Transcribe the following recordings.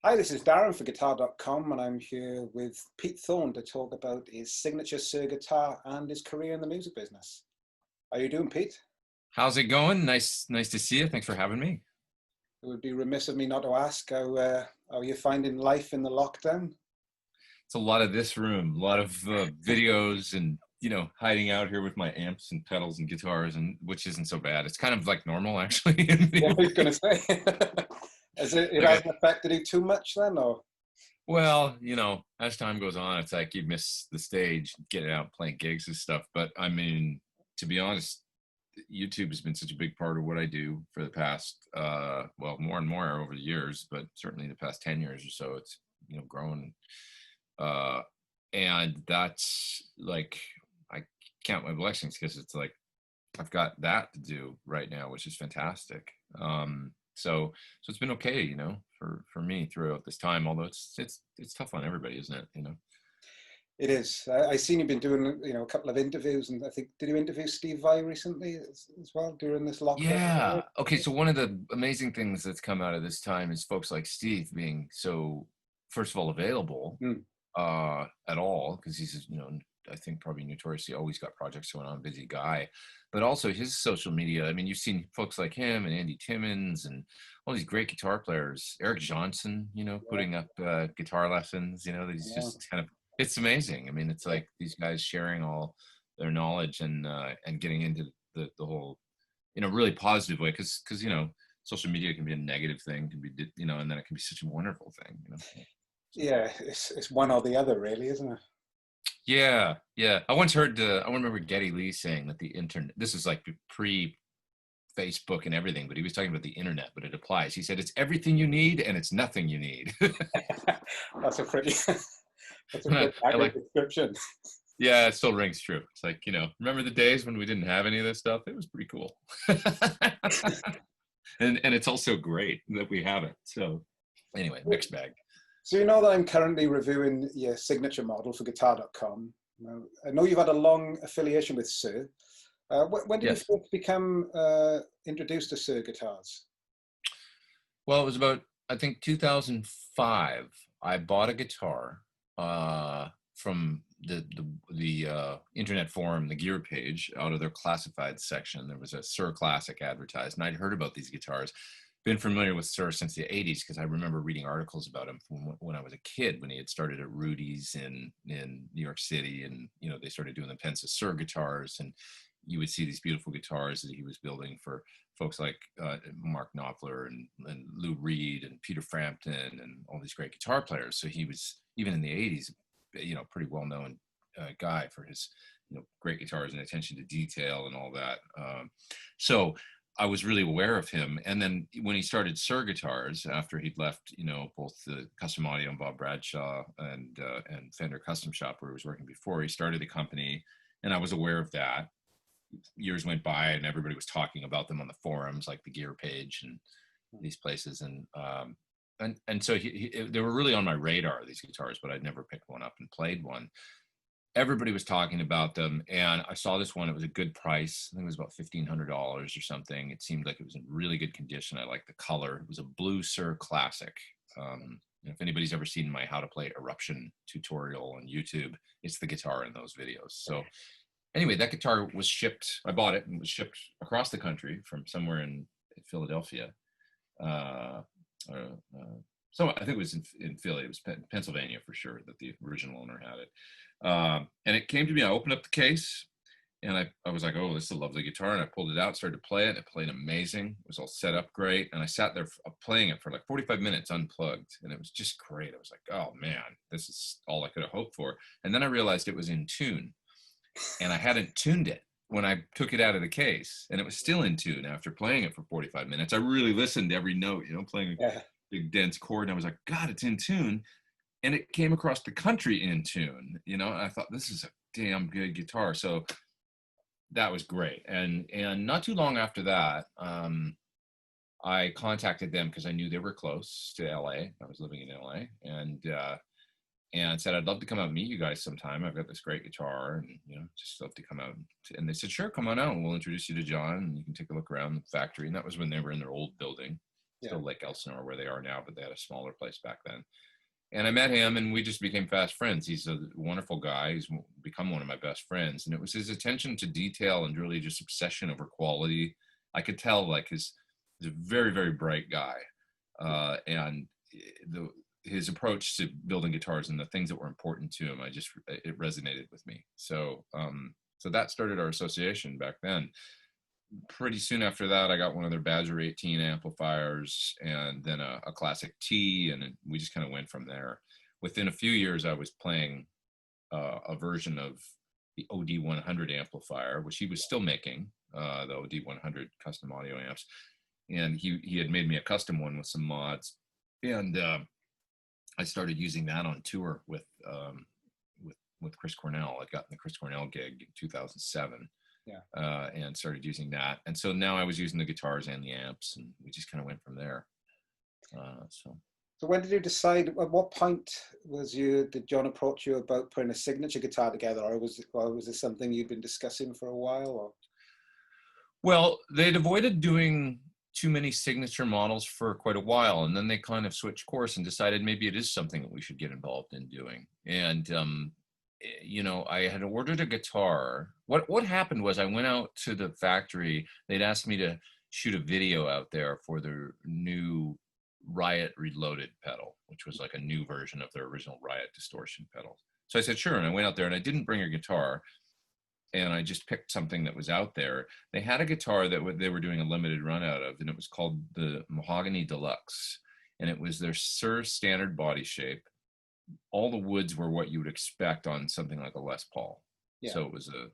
Hi, this is Darren for Guitar.com, and I'm here with Pete Thorn to talk about his signature Suhr guitar and his career in the music business. How are you doing, Pete? How's it going? Nice to see you. Thanks for having me. It would be remiss of me not to ask how are you finding life in the lockdown? It's a lot of this room, a lot of videos, and hiding out here with my amps and pedals and guitars, and which isn't so bad. It's kind of like normal, actually. Yeah, I was going to say, it Like hasn't affected you too much then, or? well, as time goes on, it's like you miss the stage, getting out, playing gigs and stuff. But I mean, to be honest, YouTube has been such a big part of what I do for the past, well, more and more over the years, but certainly the past 10 years or so, it's, grown. Uh, and that's like, I count my blessings because it's like, I've got that to do right now, which is fantastic. So it's been okay, for me throughout this time, although it's tough on everybody, isn't it? It is. I seen you've been doing, a couple of interviews, and I think, did you interview Steve Vai recently as well during this lockdown Yeah. period? Okay. So one of the amazing things that's come out of this time is folks like Steve being so, first of all, available Mm. at all, because he's, I think probably notoriously always got projects going on, busy guy, but also his social media. I mean, you've seen folks like him and Andy Timmons and all these great guitar players, Eric Johnson, Yeah, putting up guitar lessons, that he's yeah. just kind of, it's amazing. I mean, it's like these guys sharing all their knowledge and getting into the whole, really positive way. Cause social media can be a negative thing, can be, and then it can be such a wonderful thing. So. Yeah, it's one or the other, really, isn't it? Yeah, yeah. I once heard, I remember Geddy Lee saying that the internet, this is like pre-Facebook and everything, but he was talking about the internet, but it applies. He said, it's everything you need and it's nothing you need. That's a pretty, that's a I pretty accurate like, description. yeah, it still rings true. It's like, remember the days when we didn't have any of this stuff? It was pretty cool. And it's also great that we have it. So anyway, mixed bag. So you know that I'm currently reviewing your signature model for Guitar.com. Now, I know you've had a long affiliation with Suhr. When did you Yes. first become introduced to Suhr guitars? Well, it was about, I think, 2005. I bought a guitar from the internet forum, the gear page, out of their classified section. There was a Suhr Classic advertised, and I'd heard about these guitars. Been familiar with Suhr since the 80s because I remember reading articles about him from when I was a kid, when he had started at Rudy's in New York City, and they started doing the Pensa Suhr guitars, and you would see these beautiful guitars that he was building for folks like Mark Knopfler and Lou Reed and Peter Frampton and all these great guitar players. So he was, even in the 80s, pretty well-known guy for his great guitars and attention to detail and all that. So I was really aware of him. And then when he started Suhr guitars, after he'd left, both the Custom Audio and Bob Bradshaw and Fender Custom Shop, where he was working before, he started a company, and I was aware of that. Years went by, and everybody was talking about them on the forums, like the Gear page and these places, and so they were really on my radar, these guitars, but I'd never picked one up and played one. Everybody was talking about them, and I saw this one. It was a good price. I think it was about $1,500 or something. It seemed like it was in really good condition. I liked the color. It was a blue Suhr Classic. If anybody's ever seen my How to Play Eruption tutorial on YouTube, it's the guitar in those videos. So anyway, that guitar was shipped. I bought it and it was shipped across the country from somewhere in Philadelphia. So I think it was in Philly. It was Pennsylvania for sure that the original owner had it. And it came to me. I opened up the case, and I was like, oh, this is a lovely guitar. And I pulled it out, started to play it. It played amazing. It was all set up great. And I sat there playing it for like 45 minutes unplugged. And it was just great. I was like, oh, man, this is all I could have hoped for. And then I realized it was in tune. And I hadn't tuned it when I took it out of the case. And it was still in tune after playing it for 45 minutes. I really listened to every note, playing a big dense chord. And I was like, God, it's in tune. And it came across the country in tune, and I thought, this is a damn good guitar. So that was great. And not too long after that, I contacted them because I knew they were close to LA. I was living in LA, and said, I'd love to come out and meet you guys sometime. I've got this great guitar, and just love to come out. And they said, sure, come on out, and we'll introduce you to John, and you can take a look around the factory. And that was when they were in their old building. still Lake Elsinore where they are now, but they had a smaller place back then. And I met him and we just became fast friends. He's a wonderful guy. He's become one of my best friends. And it was his attention to detail and really just obsession over quality. I could tell like he's a very, very bright guy. And his approach to building guitars and the things that were important to him, it resonated with me. So, so that started our association back then. Pretty soon after that, I got one of their Badger 18 amplifiers and then a classic T, and we just kind of went from there. Within a few years, I was playing a version of the OD100 amplifier, which he was still making, the OD100 custom audio amps. And he had made me a custom one with some mods. And I started using that on tour with Chris Cornell. I got in the Chris Cornell gig in 2007. And started using that. And so now I was using the guitars and the amps, and we just kind of went from there. So when did you decide, at what point did John approach you about putting a signature guitar together, or was this something you'd been discussing for a while? Or? Well, they'd avoided doing too many signature models for quite a while, and then they kind of switched course and decided maybe it is something that we should get involved in doing. And you know, I had ordered a guitar. What happened was I went out to the factory. They'd asked me to shoot a video out there for their new Riot Reloaded pedal, which was like a new version of their original Riot distortion pedal. So I said, sure. And I went out there and I didn't bring a guitar. And I just picked something that was out there. They had a guitar that they were doing a limited run out of, and it was called the Mahogany Deluxe. And it was their Suhr standard body shape. All the woods were what you would expect on something like a Les Paul. Yeah. So it was a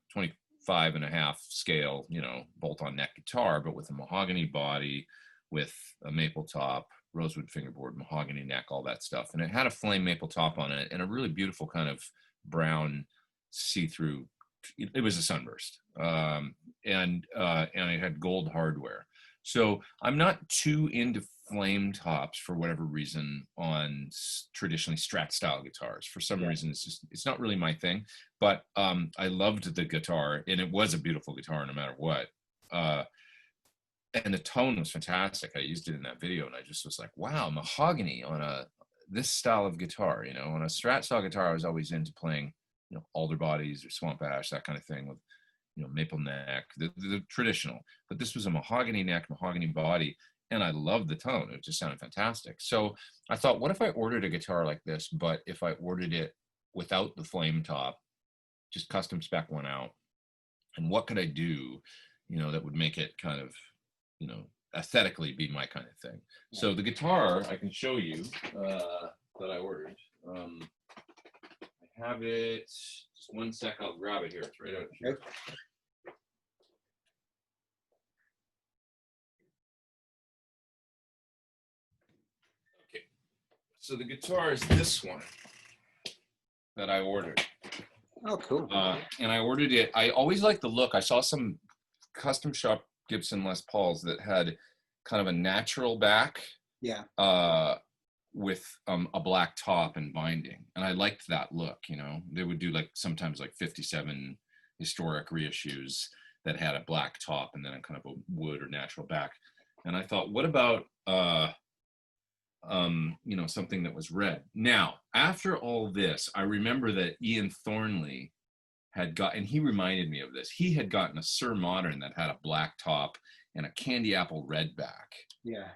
25.5 scale, you know, bolt-on neck guitar, but with a mahogany body, with a maple top, rosewood fingerboard, mahogany neck, all that stuff. And it had a flame maple top on it and a really beautiful kind of brown see-through. It was a sunburst, and it had gold hardware. So I'm not too into flame tops for whatever reason on traditionally Strat style guitars. For some reason, it's not really my thing. But I loved the guitar, and it was a beautiful guitar no matter what. And the tone was fantastic. I used it in that video, and I just was like, wow, mahogany on this style of guitar. You know, on a Strat style guitar, I was always into playing, you know, alder bodies or swamp ash, that kind of thing with, you know, maple neck, the traditional. But this was a mahogany neck, mahogany body, and I loved the tone. It just sounded fantastic. So I thought, what if I ordered a guitar like this, but if I ordered it without the flame top, just custom spec one out, and what could I do, you know, that would make it kind of, you know, aesthetically be my kind of thing. Yeah. So the guitar I can show you that I ordered. I have it. Just one sec. I'll grab it here. It's right out here. Okay. So the guitar is this one that I ordered. Oh, cool. And I ordered it. I always liked the look. I saw some custom shop Gibson Les Pauls that had kind of a natural back. Yeah. With a black top and binding, and I liked that look. You know, they would do like sometimes like 57 historic reissues that had a black top and then a kind of a wood or natural back. And I thought, what about you know, something that was red? Now, after all this, I remember that Ian Thornley had got, and he reminded me of this. He had gotten a Suhr Modern that had a black top and a candy apple red back. Yeah.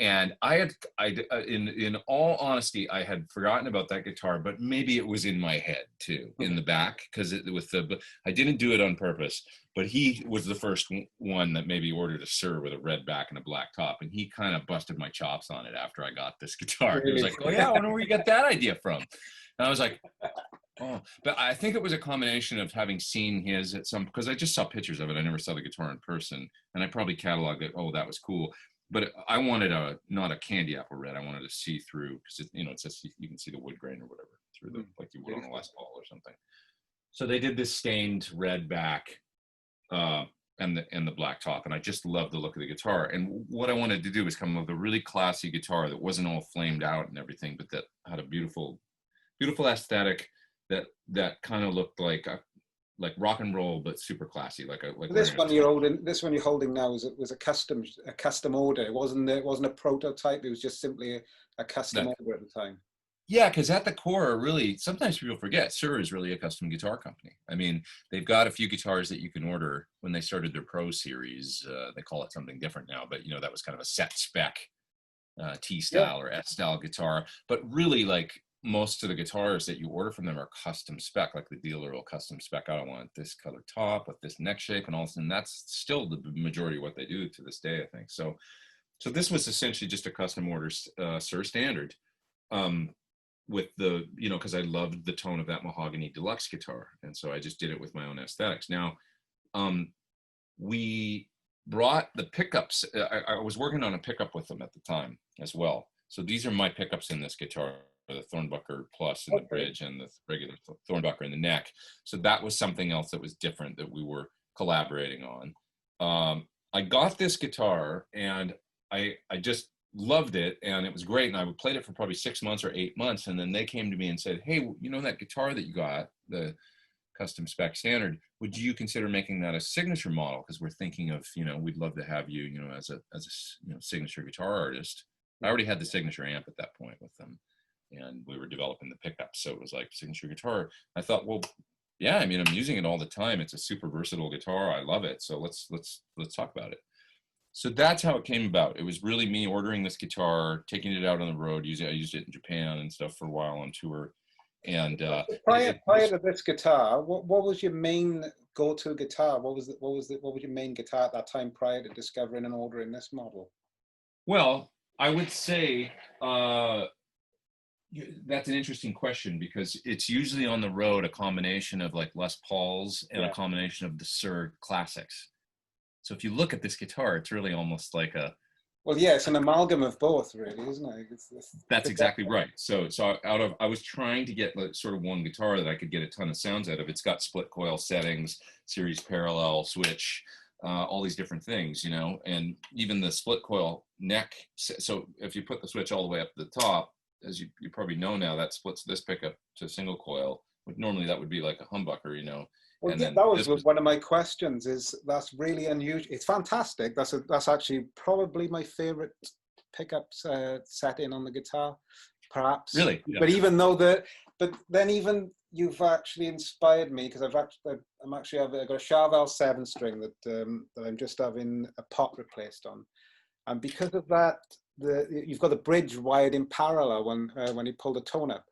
And in all honesty, I had forgotten about that guitar, but maybe it was in my head too, in the back, because I didn't do it on purpose. But he was the first one that maybe ordered a Suhr with a red back and a black top, and he kind of busted my chops on it after I got this guitar. He was like, "Oh yeah, I wonder where you got that idea from." And I was like, "Oh," but I think it was a combination of having seen his at some, because I just saw pictures of it. I never saw the guitar in person, and I probably cataloged it. Oh, that was cool. But I wanted not a candy apple red. I wanted to see through, because you know, it says you can see the wood grain or whatever through the, like you would on a Les Paul or something. So they did this stained red back and the black top, and I just loved the look of the guitar. And what I wanted to do was come up with a really classy guitar that wasn't all flamed out and everything, but that had a beautiful aesthetic that kind of looked like like rock and roll, but super classy, like This one you're holding. This one you're holding now was a custom order. It wasn't a prototype. It was just simply a custom order at the time. Yeah, because at the core, really, sometimes people forget, Suhr is really a custom guitar company. I mean, they've got a few guitars that you can order. When they started their Pro series, they call it something different now, but that was kind of a set spec T-style or S-style guitar. But really, like, most of the guitars that you order from them are custom spec, like the dealer will custom spec. I don't want this color top with this neck shape and all this, and that's still the majority of what they do to this day, I think. So this was essentially just a custom order Suhr standard. With the, because I loved the tone of that Mahogany Deluxe guitar. And so I just did it with my own aesthetics. Now, we brought the pickups. I was working on a pickup with them at the time as well. So these are my pickups in this guitar, the Thornbucker Plus in the bridge and the regular Thornbucker in the neck. So that was something else that was different that we were collaborating on. I got this guitar and I just loved it, and it was great, and I played it for probably 6 months or 8 months, and then they came to me and said, hey, that guitar that you got, the custom spec standard, would you consider making that a signature model? Because we're thinking of, we'd love to have you, as a signature guitar artist. I already had the signature amp at that point with them, and we were developing the pickups, so it was like signature guitar. I thought, well, yeah, I mean, I'm using it all the time. It's a super versatile guitar. I love it. So let's talk about it. So that's how it came about. It was really me ordering this guitar, taking it out on the road. I used it in Japan and stuff for a while on tour. And prior to this guitar, what was your main go-to guitar? What was your main guitar at that time prior to discovering and ordering this model? Well, I would say that's an interesting question, because it's usually on the road a combination of like Les Pauls and a combination of the Suhr classics. So if you look at this guitar, it's really almost like a... Well, yeah, it's an amalgam of both, really, isn't it? That's exactly right. So I was trying to get sort of one guitar that I could get a ton of sounds out of. It's got split coil settings, series parallel, switch, all these different things, and even the split coil neck. So if you put the switch all the way up to the top, as you probably know now, that splits this pickup to single coil. But normally that would be like a humbucker, Well, yeah, that was one of my questions. That's really unusual. It's fantastic. That's actually probably my favorite pickups setting on the guitar, perhaps. Really? Yeah. But then you've actually inspired me, because I've got a Charvel 7-string that I'm just having a pot replaced on, and because of that, you've got the bridge wired in parallel when you pull the tone up.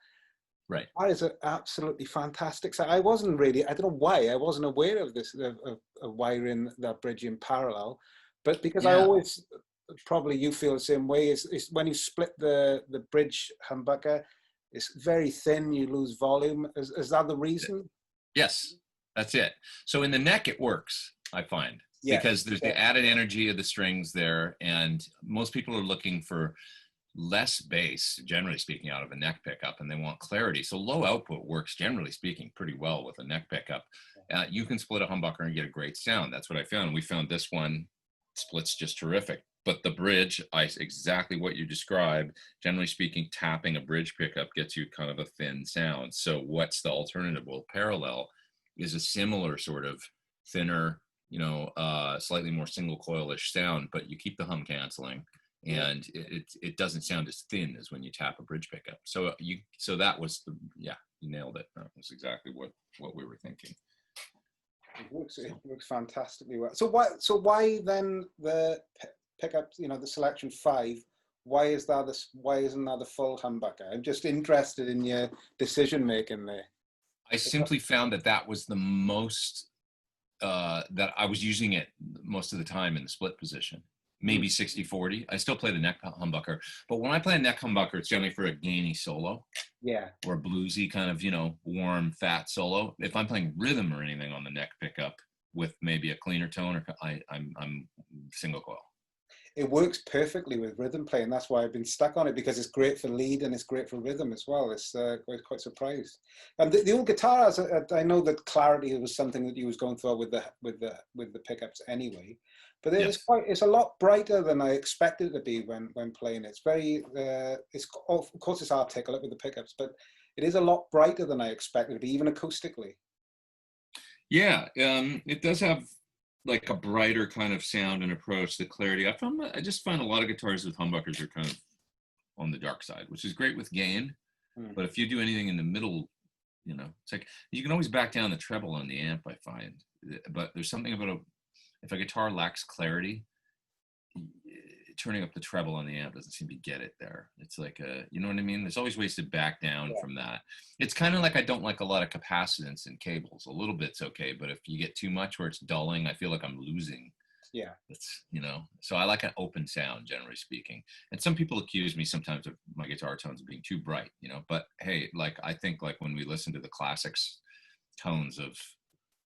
Right. That is absolutely fantastic. So I don't know why I wasn't aware of this, of wiring that bridge in parallel, but because I always, probably you feel the same way, is when you split the bridge humbucker, it's very thin, you lose volume. Is that the reason? Yes, that's it. So in the neck, it works, I find, because there's the added energy of the strings there, and most people are looking for less bass, generally speaking, out of a neck pickup, and they want clarity. So low output works, generally speaking, pretty well with a neck pickup. You can split a humbucker and get a great sound. That's what I found. We found this one splits just terrific. But the bridge, exactly what you described, generally speaking, tapping a bridge pickup gets you kind of a thin sound. So what's the alternative? Well, parallel is a similar sort of thinner, slightly more single coil-ish sound, but you keep the hum canceling. And it doesn't sound as thin as when you tap a bridge pickup. So that was you nailed it. That was exactly what we were thinking. It works fantastically well. So why then the pickups? The selection 5. Why isn't that the full humbucker? I'm just interested in your decision making there. I simply found that was the most that I was using it most of the time in the split position. Maybe 60-40. I still play the neck humbucker, but when I play a neck humbucker, it's generally for a gainy solo, or a bluesy kind of warm, fat solo. If I'm playing rhythm or anything on the neck pickup with maybe a cleaner tone, I'm single coil. It works perfectly with rhythm playing. That's why I've been stuck on it, because it's great for lead and it's great for rhythm as well. It's quite surprised. And the old guitars, I know that clarity was something that you was going through with the pickups anyway. But it's a lot brighter than I expected it to be when playing it. It's very, of course it's articulate with the pickups, but it is a lot brighter than I expected it to be, even acoustically. Yeah, it does have like a brighter kind of sound and approach, the clarity. I just find a lot of guitars with humbuckers are kind of on the dark side, which is great with gain. Mm. But if you do anything in the middle, it's like you can always back down the treble on the amp, I find. But there's something about if a guitar lacks clarity, turning up the treble on the amp doesn't seem to get it there. It's like you know what I mean? There's always ways to back down from that. It's kind of like I don't like a lot of capacitance in cables. A little bit's okay, but if you get too much where it's dulling, I feel like I'm losing. Yeah. It's, so I like an open sound, generally speaking. And some people accuse me sometimes of my guitar tones being too bright, but hey, like I think like when we listen to the classics tones of,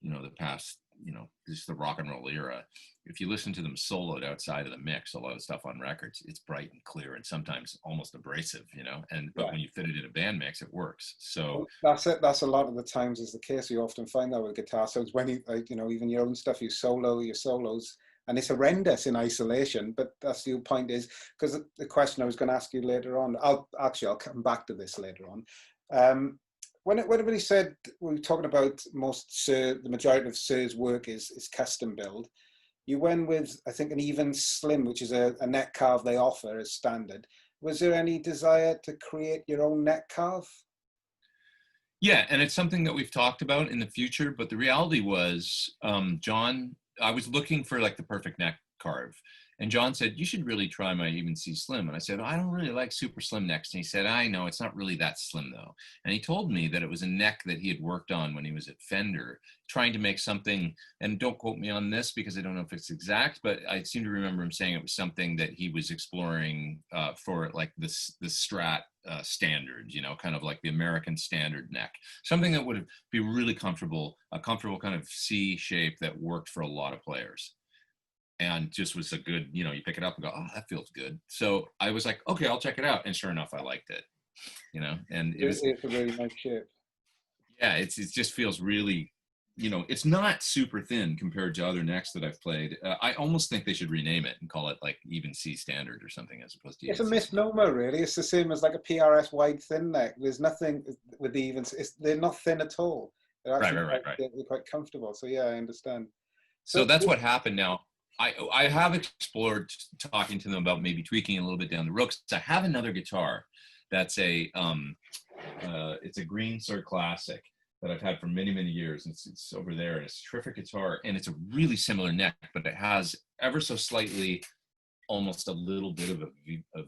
the past, just the rock and roll era, if you listen to them soloed outside of the mix, a lot of stuff on records, it's bright and clear and sometimes almost abrasive, but when you fit it in a band mix, it works. So that's it. That's a lot of the times is the case. You often find that with guitar sounds when you, like, even your own stuff, you solo your solos, and it's horrendous in isolation. But that's the point is, because the question I was going to ask you later on, I'll come back to this later on. When everybody said we were talking about the majority of Suhr's work is custom build, you went with, I think, an even slim, which is a neck carve they offer as standard. Was there any desire to create your own neck carve? Yeah, and it's something that we've talked about in the future, but the reality was, John, I was looking for like the perfect neck carve. And John said, you should really try my Even C Slim. And I said, I don't really like super slim necks. And he said, I know, it's not really that slim though. And he told me that it was a neck that he had worked on when he was at Fender, trying to make something, and don't quote me on this because I don't know if it's exact, but I seem to remember him saying it was something that he was exploring for like the Strat standard, kind of like the American standard neck, something that would be really comfortable, a comfortable kind of C shape that worked for a lot of players. And just was a good, you pick it up and go, oh, that feels good. So I was like, okay, I'll check it out. And sure enough, I liked it, and It's a really nice shape. Yeah, it just feels really, it's not super thin compared to other necks that I've played. I almost think they should rename it and call it like Even C Standard or something as opposed to It's a Even C misnomer, really. It's the same as like a PRS wide thin neck. There's nothing with the Even. They're not thin at all. They're actually Right. they're quite comfortable. So yeah, I understand. So that's what happened now. I have explored talking to them about maybe tweaking a little bit down the road. Because I have another guitar that's it's a Green Suhr Classic that I've had for many, many years. It's over there, and it's a terrific guitar, and it's a really similar neck, but it has ever so slightly, almost a little bit of a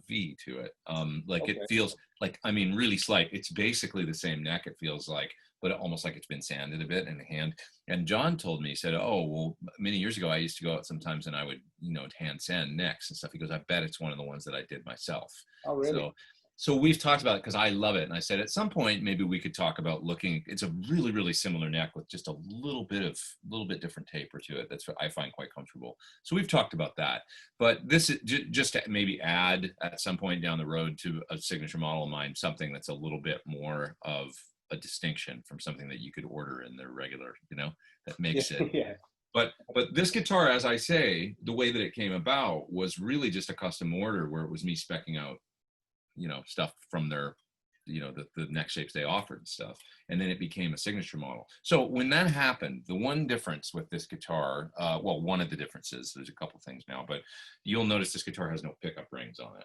V to it. It feels like, really slight. It's basically the same neck, it feels like, but almost like it's been sanded a bit in the hand. And John told me, he said, oh, well, many years ago, I used to go out sometimes and I would, hand sand necks and stuff. He goes, I bet it's one of the ones that I did myself. Oh, really? So we've talked about it because I love it. And I said, at some point, maybe we could talk about it's a really, really similar neck with just a little bit different taper to it. That's what I find quite comfortable. So we've talked about that. But this is just to maybe add at some point down the road to a signature model of mine, something that's a little bit more of a distinction from something that you could order in their regular, that makes it. Yeah. But this guitar, as I say, the way that it came about was really just a custom order where it was me speccing out, stuff from their, the neck shapes they offered and stuff. And then it became a signature model. So when that happened, the one difference with this guitar, one of the differences, there's a couple things now, but you'll notice this guitar has no pickup rings on it.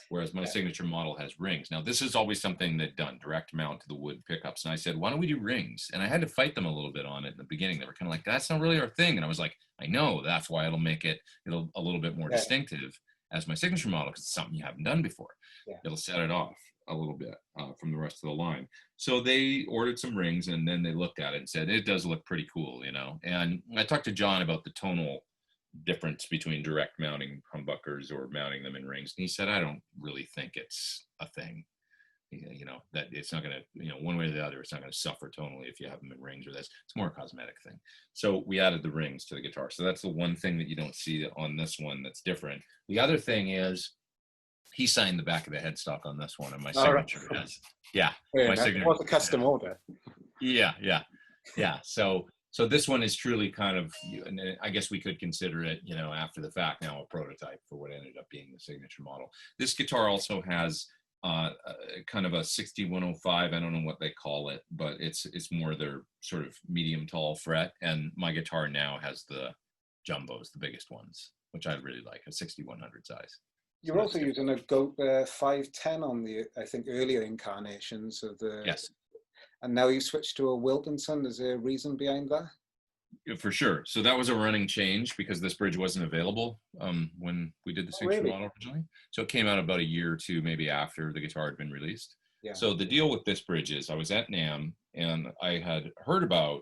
Whereas my signature model has rings. Now, this is always something they've done, direct mount to the wood pickups. And I said, why don't we do rings? And I had to fight them a little bit on it in the beginning. They were kind of like, that's not really our thing. And I was like, I know, that's why it'll make it a little bit more distinctive as my signature model, because it's something you haven't done before. Yeah. It'll set it off a little bit from the rest of the line. So they ordered some rings, and then they looked at it and said, it does look pretty cool, And I talked to John about the tonal difference between direct mounting humbuckers or mounting them in rings. And he said, I don't really think it's a thing, that it's not going to, one way or the other, it's not going to suffer tonally if you have them in rings or this. It's more a cosmetic thing. So we added the rings to the guitar. So that's the one thing that you don't see on this one that's different. The other thing is he signed the back of the headstock on this one, and my signature has, my signature was a custom order. Yeah. So this one is truly kind of, and I guess we could consider it, after the fact now, a prototype for what ended up being the signature model. This guitar also has kind of a 6105. I don't know what they call it, but it's more their sort of medium tall fret. And my guitar now has the jumbos, the biggest ones, which I really like, a 6100 size. You're also using a Goat 510 on the, I think, earlier incarnations of the. Yes. And now you switched to a Wilkinson. Is there a reason behind that? For sure. So that was a running change because this bridge wasn't available when we did the signature model originally. So it came out about a year or two, maybe after the guitar had been released. Yeah. So the deal with this bridge is I was at NAMM and I had heard about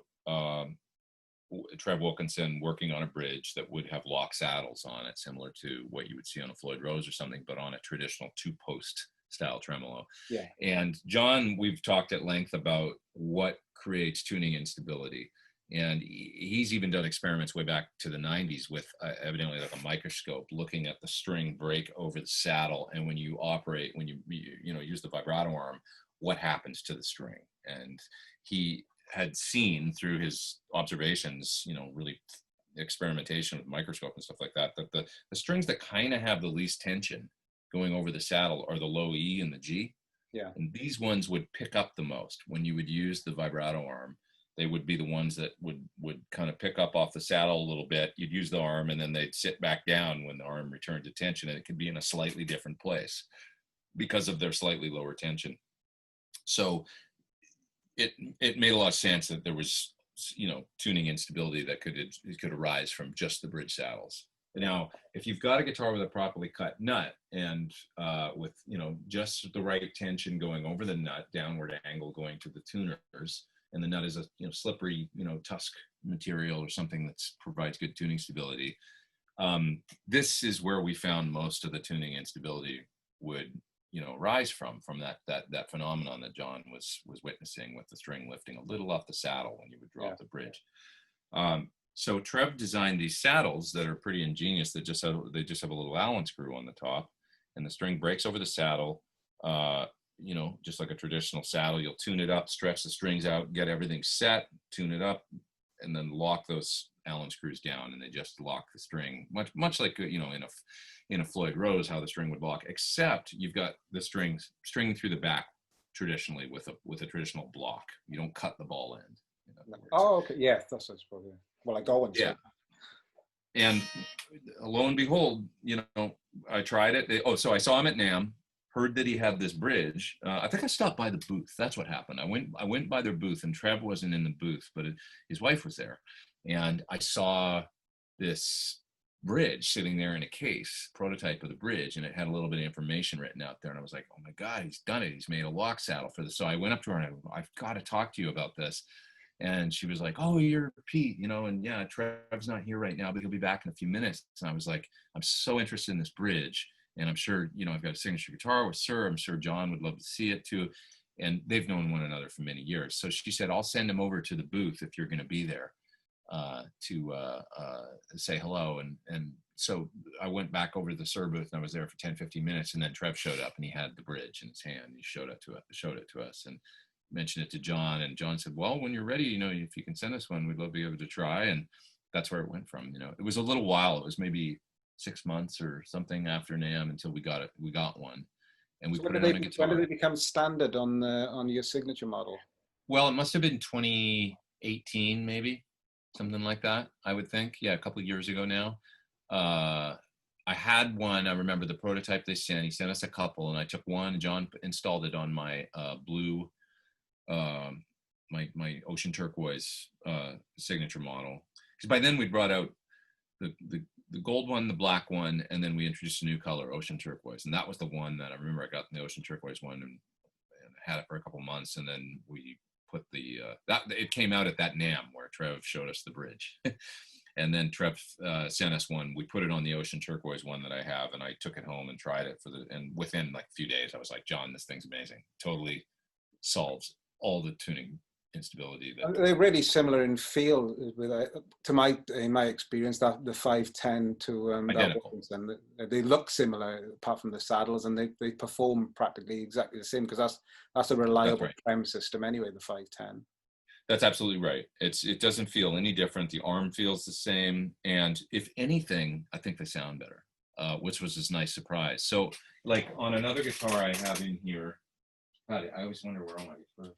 Trev Wilkinson working on a bridge that would have lock saddles on it, similar to what you would see on a Floyd Rose or something, but on a traditional two-post style tremolo. Yeah. And John, we've talked at length about what creates tuning instability. And he's even done experiments way back to the 90s with evidently like a microscope looking at the string break over the saddle. And when you operate, when you use the vibrato arm, what happens to the string? And he had seen through his observations, really experimentation with microscope and stuff like that, that the strings that kind of have the least tension going over the saddle are the low E and the G. Yeah. And these ones would pick up the most when you would use the vibrato arm. They would be the ones that would kind of pick up off the saddle a little bit. You'd use the arm and then they'd sit back down when the arm returned to tension, and it could be in a slightly different place because of their slightly lower tension. So it made a lot of sense that there was, tuning instability that could arise from just the bridge saddles. Now, if you've got a guitar with a properly cut nut and with, just the right tension going over the nut, downward angle going to the tuners, and the nut is a slippery tusk material or something that provides good tuning stability. This is where we found most of the tuning instability would rise from that phenomenon that John was witnessing with the string lifting a little off the saddle when you would drop the bridge. So Trev designed these saddles that are pretty ingenious. That just have a little Allen screw on the top, and the string breaks over the saddle. Just like a traditional saddle, you'll tune it up, stretch the strings out, get everything set, tune it up, and then lock those Allen screws down, and they just lock the string, much like in a Floyd Rose, how the string would lock, except you've got the string through the back traditionally with a traditional block. You don't cut the ball end. Oh, okay, yeah, that's probably. Well, I go into it. And lo and behold, I tried it. So I saw him at NAMM. Heard that he had this bridge. I think I stopped by the booth. That's what happened. I went by their booth, and Trev wasn't in the booth, but his wife was there. And I saw this bridge sitting there in a case, prototype of the bridge, and it had a little bit of information written out there. And I was like, oh my God, he's done it. He's made a lock saddle for this. So I went up to her and I've got to talk to you about this. And she was like, oh, you're Pete, and yeah, Trev's not here right now, but he'll be back in a few minutes. And I was like, I'm so interested in this bridge. And I'm sure, I've got a signature guitar with Suhr. I'm sure John would love to see it too. And they've known one another for many years. So she said, I'll send him over to the booth if you're going to be there to say hello. And so I went back over to the Suhr booth and I was there for 10, 15 minutes. And then Trev showed up and he had the bridge in his hand. He showed it to us and mentioned it to John. And John said, well, when you're ready, if you can send us one, we'd love to be able to try. And that's where it went from. It was a little while. It was maybe 6 months or something after NAMM until we got one, and we put it on a guitar. When did it become standard on your signature model? Well, it must have been 2018, maybe something like that. I would think, yeah, a couple of years ago now. I had one. I remember the prototype they sent. He sent us a couple, and I took one. John installed it on my blue, my ocean turquoise signature model. Because by then we brought out the gold one, the black one, and then we introduced a new color, ocean turquoise. And that was the one that I remember I got the ocean turquoise one and had it for a couple months. And then we put it came out at that NAMM where Trev showed us the bridge. And then Trev sent us one. We put it on the ocean turquoise one that I have, and I took it home and tried it and within like a few days, I was like, John, this thing's amazing. Totally solves all the tuning instability. They're really similar in feel in my experience, that the 510 to that they look similar apart from the saddles, and they perform practically exactly the same, because that's a reliable trem system anyway, the 510. That's absolutely right. It doesn't feel any different. The arm feels the same, and if anything, I think they sound better. which was this nice surprise. So like on another guitar I have in here, God, I always wonder where all my guitars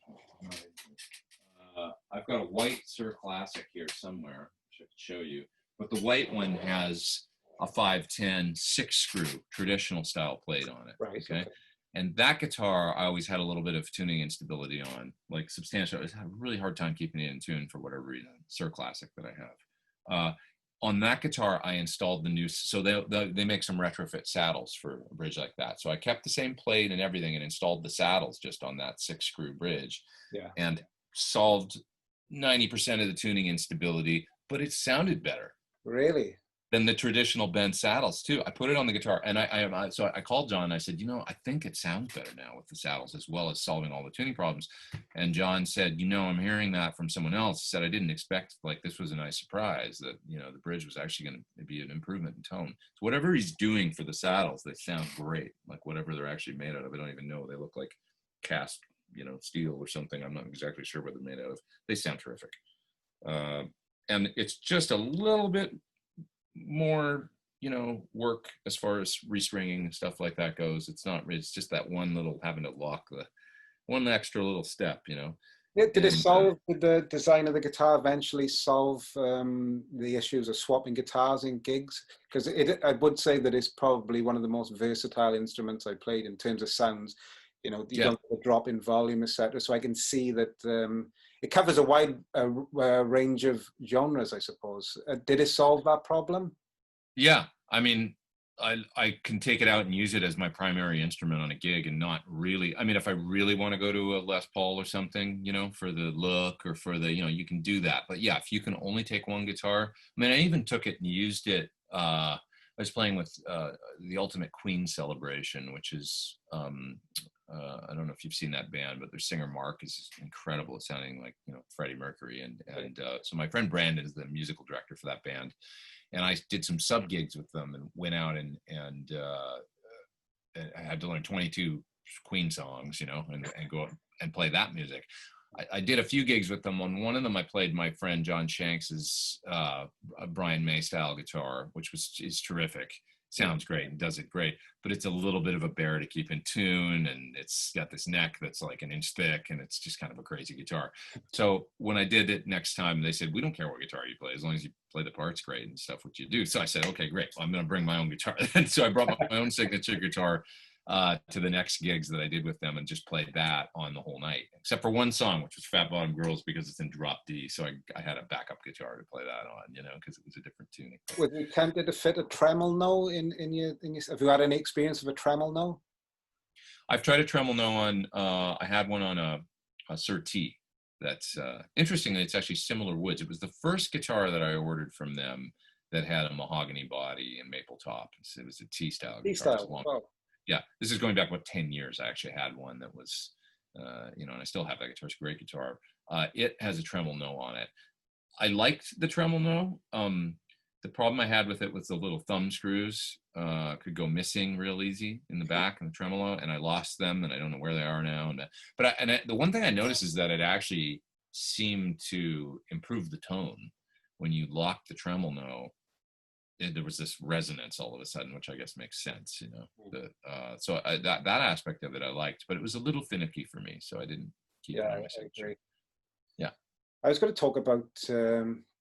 are. I've got a white Suhr Classic here somewhere, which I could show you. But the white one has a 510 6-screw traditional style plate on it. Right. Okay. And that guitar, I always had a little bit of tuning instability on, like substantial. I was having a really hard time keeping it in tune for whatever reason. Suhr Classic that I have. On that guitar, I installed the new. So they make some retrofit saddles for a bridge like that. So I kept the same plate and everything, and installed the saddles just on that 6-screw bridge. Yeah. And solved 90% of the tuning instability, but it sounded better. Really? Than the traditional bent saddles too. I put it on the guitar, and so I called John. And I said, I think it sounds better now with the saddles, as well as solving all the tuning problems. And John said, I'm hearing that from someone else. He said, I didn't expect, like, this was a nice surprise that the bridge was actually going to be an improvement in tone. So whatever he's doing for the saddles, they sound great. Like whatever they're actually made out of, I don't even know. They look like cast, steel or something. I'm not exactly sure what they're made out of. They sound terrific. And it's just a little bit more work as far as restringing and stuff like that goes. It's just that having to lock the one extra little step. Yeah, did the design of the guitar eventually solve the issues of swapping guitars in gigs? Because I would say that it's probably one of the most versatile instruments I played in terms of sounds. You don't have a drop in volume, etc. So I can see that it covers a wide range of genres, I suppose. Did it solve that problem? Yeah, I mean, I can take it out and use it as my primary instrument on a gig, and not really. I mean, if I really want to go to a Les Paul or something, for the look or for the, you can do that. But yeah, if you can only take one guitar, I mean, I even took it and used it. I was playing with the Ultimate Queen Celebration, which is I don't know if you've seen that band, but their singer Mark is incredible at sounding like Freddie Mercury, and so my friend Brandon is the musical director for that band, and I did some sub gigs with them and went out and I had to learn 22 Queen songs, and go out and play that music. I did a few gigs with them. On one of them, I played my friend John Shanks's Brian May style guitar, which is terrific. Sounds great and does it great, but it's a little bit of a bear to keep in tune, and it's got this neck that's like an inch thick, and it's just kind of a crazy guitar. So when I did it next time, they said, we don't care what guitar you play, as long as you play the parts great and stuff, what you do. So I said, okay, great, well, I'm going to bring my own guitar. And so I brought my own signature guitar to the next gigs that I did with them, and just played that on the whole night, except for one song, which was Fat Bottom Girls, because it's in drop D. So I had a backup guitar to play that on, because it was a different tuning. Were you tempted to fit a tremolo in your? Have you had any experience of a tremolo? I've tried a tremolo on. I had one on a Suhr T. That's interestingly, it's actually similar woods. It was the first guitar that I ordered from them that had a mahogany body and maple top. It was a T style guitar. Yeah, this is going back 10 years. I actually had one that was, and I still have that guitar. It's a great guitar. It has a tremolo on it. I liked the tremolo. The problem I had with it was the little thumb screws could go missing real easy in the back and the tremolo, and I lost them, and I don't know where they are now. But the one thing I noticed is that it actually seemed to improve the tone when you lock the tremolo. There was this resonance all of a sudden, which I guess makes sense, so that aspect of it I liked, but it was a little finicky for me, so I didn't keep it on my signature. Yeah, I was going to talk about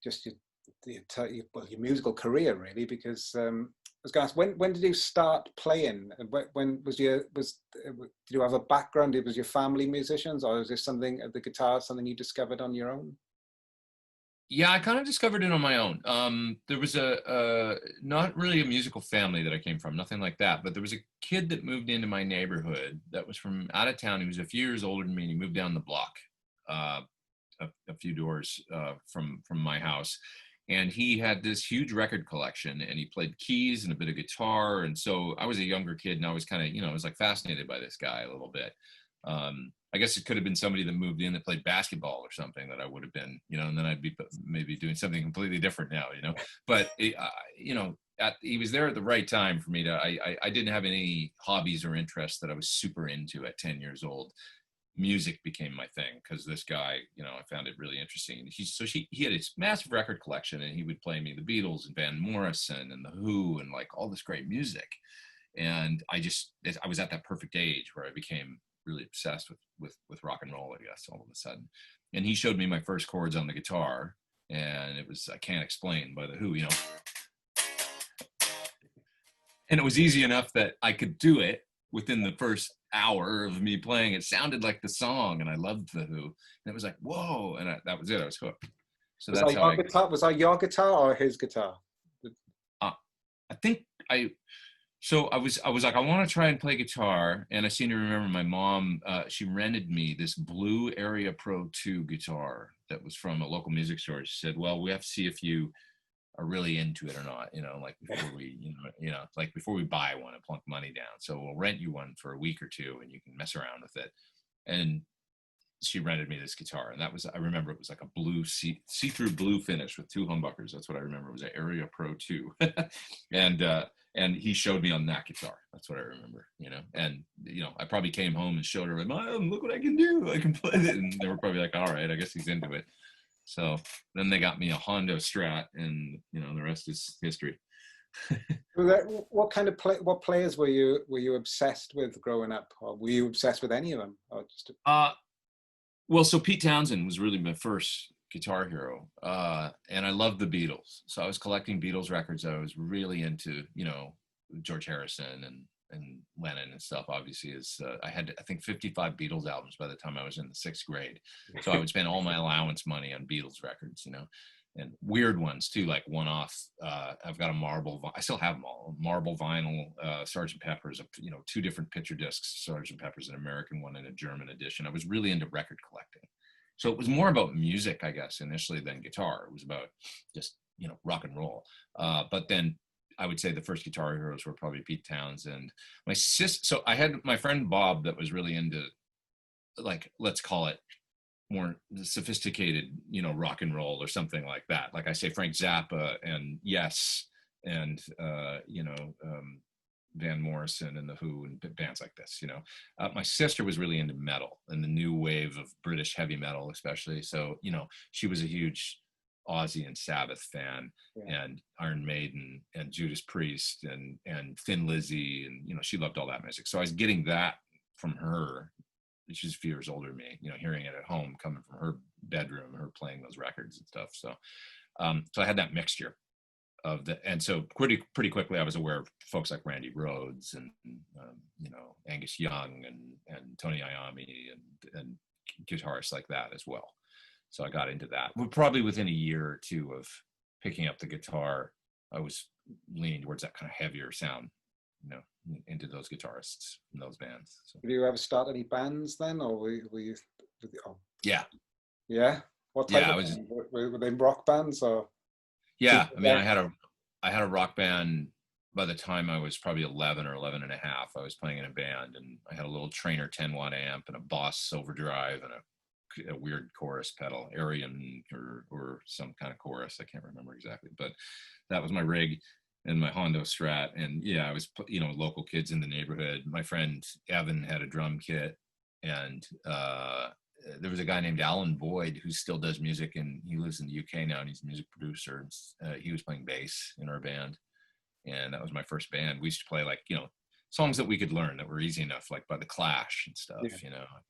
just your musical career, really, because I was going to ask, when did you start playing? When did you have a background? Was your family musicians, or was this something the guitar something you discovered on your own? Yeah, I kind of discovered it on my own. There was not really a musical family that I came from, nothing like that. But there was a kid that moved into my neighborhood that was from out of town. He was a few years older than me, and he moved down the block, a few doors from my house. And he had this huge record collection, and he played keys and a bit of guitar. And so I was a younger kid, and I was kind of, I was like fascinated by this guy a little bit. I guess it could have been somebody that moved in that played basketball or something that I would have been, and then I'd be maybe doing something completely different now, but he was there at the right time for me I didn't have any hobbies or interests that I was super into at 10 years old. music became my thing, because this guy, I found it really interesting. He had his massive record collection, and he would play me the Beatles and Van Morrison and the Who and like all this great music. And I was at that perfect age where I became really obsessed with rock and roll, I guess, all of a sudden. And he showed me my first chords on the guitar, and it was I Can't Explain by the Who, and it was easy enough that I could do it within the first hour of me playing. It sounded like the song, and I loved the Who, and it was like, whoa, and that was it. I was hooked. So was that's that how your guitar? Was that your guitar or his guitar? I think so I was like, I want to try and play guitar, and I seem to remember my mom, she rented me this blue Area Pro 2 guitar that was from a local music store. She said, well, we have to see if you are really into it or not, like before we, like before we buy one and plunk money down. So we'll rent you one for a week or two and you can mess around with it. And she rented me this guitar, and I remember it was like a blue see-through blue finish with 2 humbuckers. That's what I remember. It was an Area Pro 2. And he showed me on that guitar. That's what I remember, and I probably came home and showed her, like, Mom, look what I can do. I can play it. And they were probably like, all right, I guess he's into it. So then they got me a Honda Strat, and the rest is history. What kind of what players were you obsessed with growing up, or were you obsessed with any of them, or just? Well, so Pete Townsend was really my first guitar hero, and I loved the Beatles. So I was collecting Beatles records. I was really into George Harrison and Lennon and stuff. Obviously, I had, I think, 55 Beatles albums by the time I was in the 6th grade. So I would spend all my allowance money on Beatles records, and weird ones too, like one-off. I've got I still have them all. Marble vinyl, Sgt. Pepper's, 2 different picture discs, Sgt. Pepper's, an American one and a German edition. I was really into record collecting. So it was more about music, I guess, initially than guitar. It was about just, rock and roll. But then I would say the first guitar heroes were probably Pete Townsend. So I had my friend Bob that was really into, like, let's call it more sophisticated, rock and roll or something like that. Like I say, Frank Zappa and Yes, and Van Morrison and the Who and bands like this. My sister was really into metal and the new wave of British heavy metal, especially. So she was a huge Ozzy and Sabbath fan, and Iron Maiden and Judas Priest and Thin Lizzy, and she loved all that music. So I was getting that from her. She's a few years older than me, hearing it at home, coming from her bedroom, her playing those records and stuff. So, so I had that mixture of and so pretty quickly I was aware of folks like Randy Rhoads and Angus Young and Tony Iommi and guitarists like that as well. So I got into that. Probably within a year or two of picking up the guitar, I was leaning towards that kind of heavier sound, into those guitarists and those bands. So. Did you ever start any bands then, or were you? Yeah. What type of band? Were they rock bands or? Yeah, I mean, I had a rock band by the time I was probably 11 or 11 and a half. I was playing in a band, and I had a little Trainer 10-watt amp and a Boss overdrive and a weird chorus pedal, Arian or some kind of chorus. I can't remember exactly, but that was my rig. And my Honda Strat, and I was, local kids in the neighborhood. My friend Evan had a drum kit, and there was a guy named Alan Boyd who still does music, and he lives in the UK now, and he's a music producer. He was playing bass in our band, and that was my first band. We used to play like, songs that we could learn that were easy enough, like by The Clash and stuff.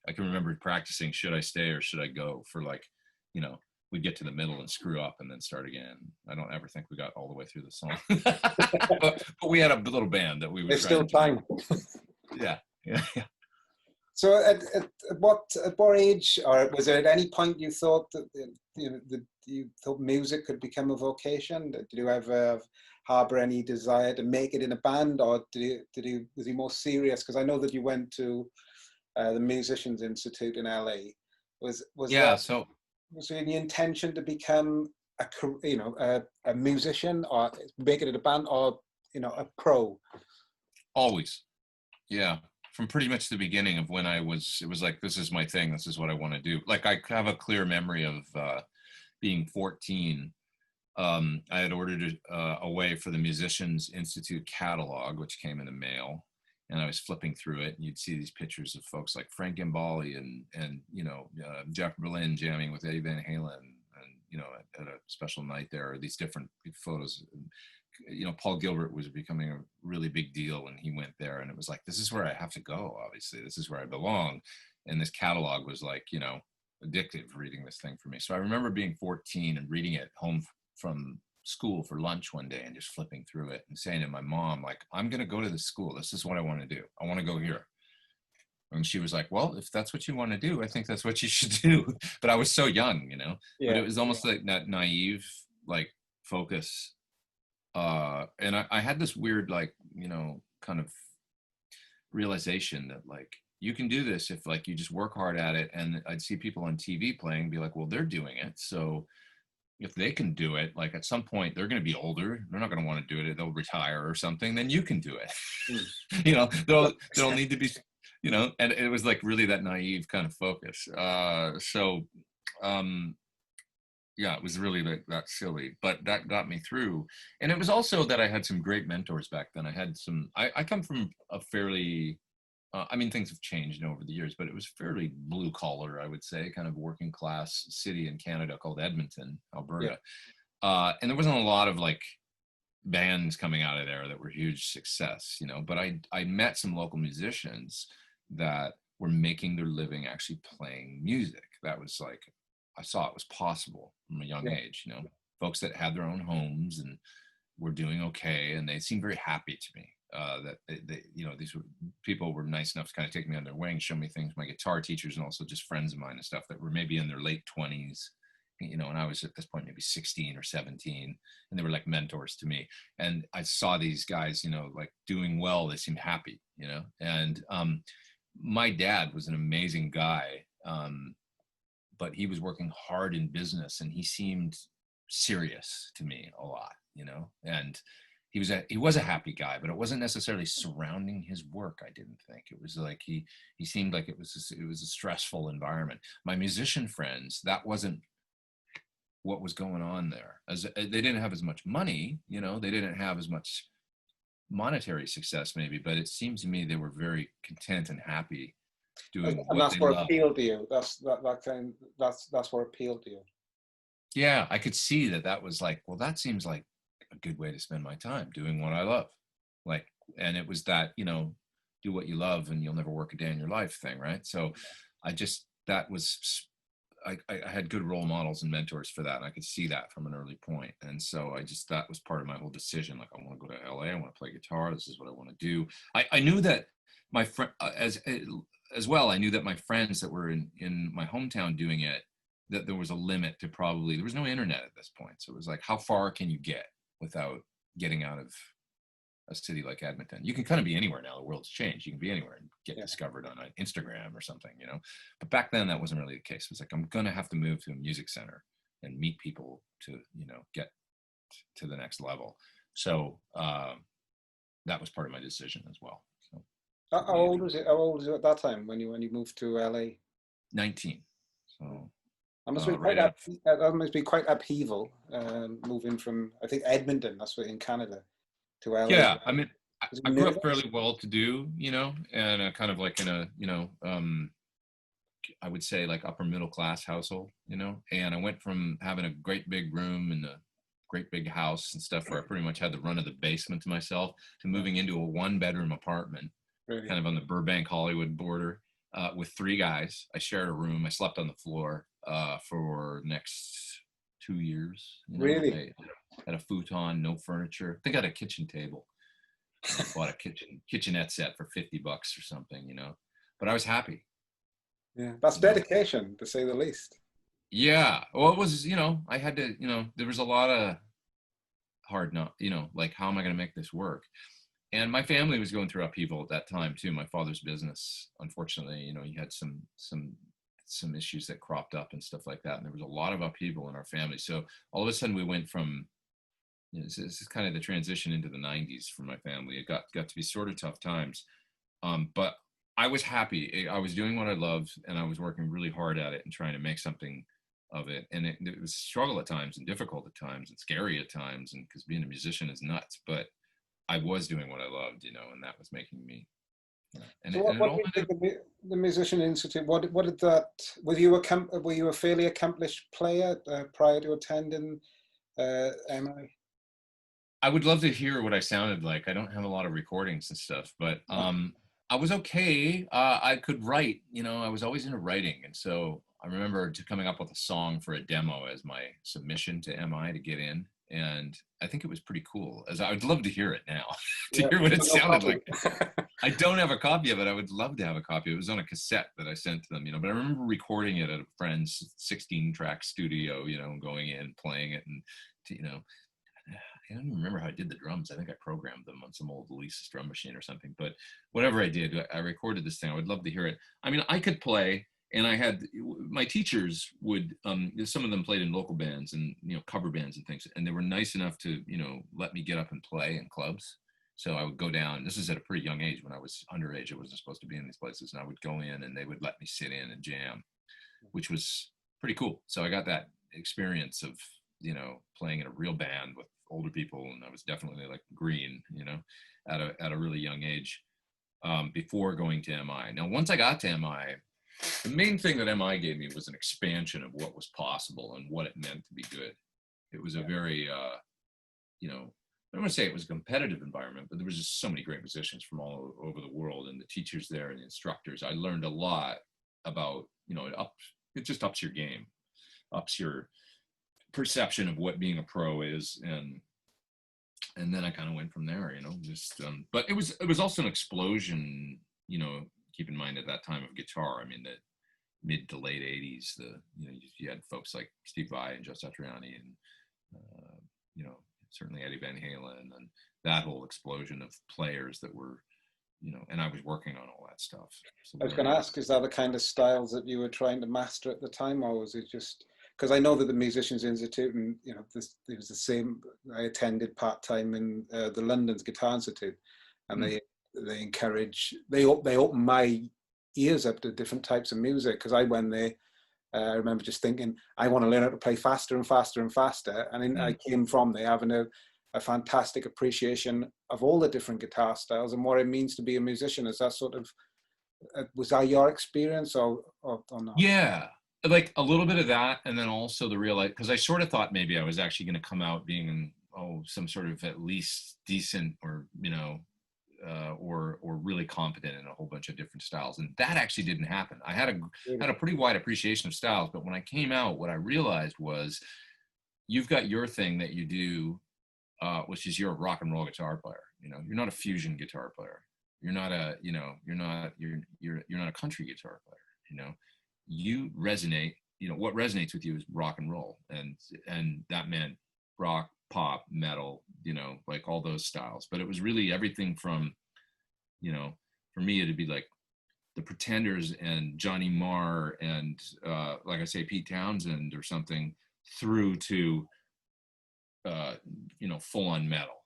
I can remember practicing "Should I Stay or Should I Go" for like, we'd get to the middle and screw up and then start again. I don't ever think we got all the way through the song, but we had a little band that we would. It's still time. Yeah. So at what age, or was it at any point you thought that you thought music could become a vocation? Did you ever harbor any desire to make it in a band, or was he more serious? Because I know that you went to the Musicians Institute in LA. Was there any intention to become a musician, or make it in a band, or a pro? Always, yeah. From pretty much the beginning of when it was like, this is my thing. This is what I want to do. Like, I have a clear memory of being 14. I had ordered away for the Musicians Institute catalog, which came in the mail. and I was flipping through it, and you'd see these pictures of folks like Frank Gambale and Jeff Berlin jamming with Eddie Van Halen, and at a special night there, or these different photos. Paul Gilbert was becoming a really big deal when he went there, and it was like, this is where I have to go. Obviously, this is where I belong, and this catalog was like, addictive reading this thing for me. So I remember being 14 and reading it home from school for lunch one day and just flipping through it and saying to my mom, like, I'm going to go to this school. This is what I want to do. I want to go here. And she was like, well, if that's what you want to do, I think that's what you should do. But I was so young, but it was almost like that naive, like, focus. And I had this weird, like, kind of realization that, like, you can do this if, like, you just work hard at it. And I'd see people on TV playing, be like, well, they're doing it. So if they can do it, like, at some point they're going to be older, they're not going to want to do it, they'll retire or something, then you can do it. They'll need to be, and it was like really that naive kind of focus. Yeah, it was really that silly, but that got me through. And it was also that I had some great mentors back then. I come from a fairly, things have changed over the years, but it was fairly blue collar, I would say, kind of working class city in Canada called Edmonton, Alberta. Yeah. And there wasn't a lot of, like, bands coming out of there that were huge success, but I met some local musicians that were making their living actually playing music. That was like, I saw it was possible from a young age, folks that had their own homes and were doing okay. And they seemed very happy to me. That these people were nice enough to kind of take me on their wing, show me things, my guitar teachers, and also just friends of mine and stuff that were maybe in their late 20s, and I was at this point maybe 16 or 17, and they were like mentors to me. And I saw these guys, like, doing well, they seemed happy, and my dad was an amazing guy, but he was working hard in business, and he seemed serious to me a lot, and he was a happy guy, but it wasn't necessarily surrounding his work. I didn't think it was like he seemed like it was a stressful environment. My musician friends, that wasn't what was going on there. As they didn't have as much money, they didn't have as much monetary success maybe, but it seems to me they were very content and happy doing and what that's they what loved. appealed to you. That's what appealed to you. Yeah, I could see that was like, well, that seems like a good way to spend my time, doing what I love. Like, and it was that, do what you love and you'll never work a day in your life thing, right? So I had good role models and mentors for that, and I could see that from an early point. And so that was part of my whole decision. Like, I want to go to LA, I want to play guitar, this is what I want to do. I knew that my friend, as well, I knew that my friends that were in my hometown doing it, that there was a limit to there was no internet at this point. So it was like, how far can you get without getting out of a city like Edmonton? You can kind of be anywhere now. The world's changed. You can be anywhere and get discovered on Instagram or something, But back then that wasn't really the case. It was like, I'm going to have to move to a music center and meet people to, get to the next level. So that was part of my decision as well. So how old was you at that time when you moved to LA? 19. So that must be quite upheaval, moving from, I think, Edmonton, that's what, in Canada, to LA. Yeah, I grew up fairly well-to-do, and kind of like in a, I would say like upper middle class household, and I went from having a great big room in a great big house and stuff where I pretty much had the run of the basement to myself, to moving into a 1-bedroom apartment, really? Kind of on the Burbank Hollywood border, with 3 guys. I shared a room. I slept on the floor for the next 2 years. Really? I had a futon, no furniture. I think I had a kitchen table. I bought a kitchenette set for $50 or something, But I was happy. Yeah, that's dedication, to say the least. Yeah. Well, it was, I had to, there was a lot of hard like, how am I going to make this work? And my family was going through upheaval at that time too. My father's business, unfortunately, he had some issues that cropped up and stuff like that. And there was a lot of upheaval in our family. So all of a sudden we went from, this is kind of the transition into the 90s for my family. It got to be sort of tough times. But I was happy. I was doing what I loved, and I was working really hard at it and trying to make something of it. And it was a struggle at times, and difficult at times, and scary at times, and because being a musician is nuts. But I was doing what I loved, and that was making me And So and it what all do you ended think of the Musician Institute? What did that? Were you a fairly accomplished player prior to attending MI? I would love to hear what I sounded like. I don't have a lot of recordings and stuff, but I was okay. I could write, I was always into writing. And so I remember coming up with a song for a demo as my submission to MI to get in. And I think it was pretty cool. As I would love to hear it now, to Yeah, hear what it no sounded copy. like. I don't have a copy of it. I would love to have a copy. It was on a cassette that I sent to them, but I remember recording it at a friend's 16-track studio, going in, playing it, and, I don't even remember how I did the drums. I think I programmed them on some old Lisa's drum machine or something. But whatever I did, I recorded this thing. I would love to hear it. I mean, I could play, and I had my teachers would. Some of them played in local bands and cover bands and things, and they were nice enough to let me get up and play in clubs. So I would go down. This is at a pretty young age. When I was underage, I wasn't supposed to be in these places, and I would go in, and they would let me sit in and jam, which was pretty cool. So I got that experience of playing in a real band with older people, and I was definitely like green, at a really young age, before going to MI. Now, once I got to MI, the main thing that MI gave me was an expansion of what was possible and what it meant to be good. It was a very, I don't want to say it was a competitive environment, but there was just so many great musicians from all over the world, and the teachers there and the instructors. I learned a lot about, it just ups your game, ups your perception of what being a pro is, and then I kind of went from there, but it was also an explosion, keep in mind at that time of guitar. I mean, the mid to late 80s, you had folks like Steve Vai and Joe Satriani, and certainly Eddie Van Halen, and that whole explosion of players that were, and I was working on all that stuff. So I was going to ask, is that the kind of styles that you were trying to master at the time, or was it just because I know that the Musicians Institute, and it was the same. I attended part time in the London's Guitar Institute, and they open my ears up to different types of music. Because I went there, I remember just thinking I want to learn how to play faster and faster and faster, and then I came from there having a fantastic appreciation of all the different guitar styles and what it means to be a musician. Is that sort of was that your experience or not? Yeah, like a little bit of that, and then also the real, because I sort of thought maybe I was actually going to come out being some sort of at least decent, or or really competent in a whole bunch of different styles, and that actually didn't happen. I had a pretty wide appreciation of styles, but when I came out, what I realized was you've got your thing that you do, which is you're a rock and roll guitar player. You're not a fusion guitar player. You're not a country guitar player. You resonate. What resonates with you is rock and roll, and that meant rock, pop, metal. Like all those styles. But it was really everything from, for me it'd be like the Pretenders and Johnny Marr and like I say, Pete Townsend or something, through to full on metal.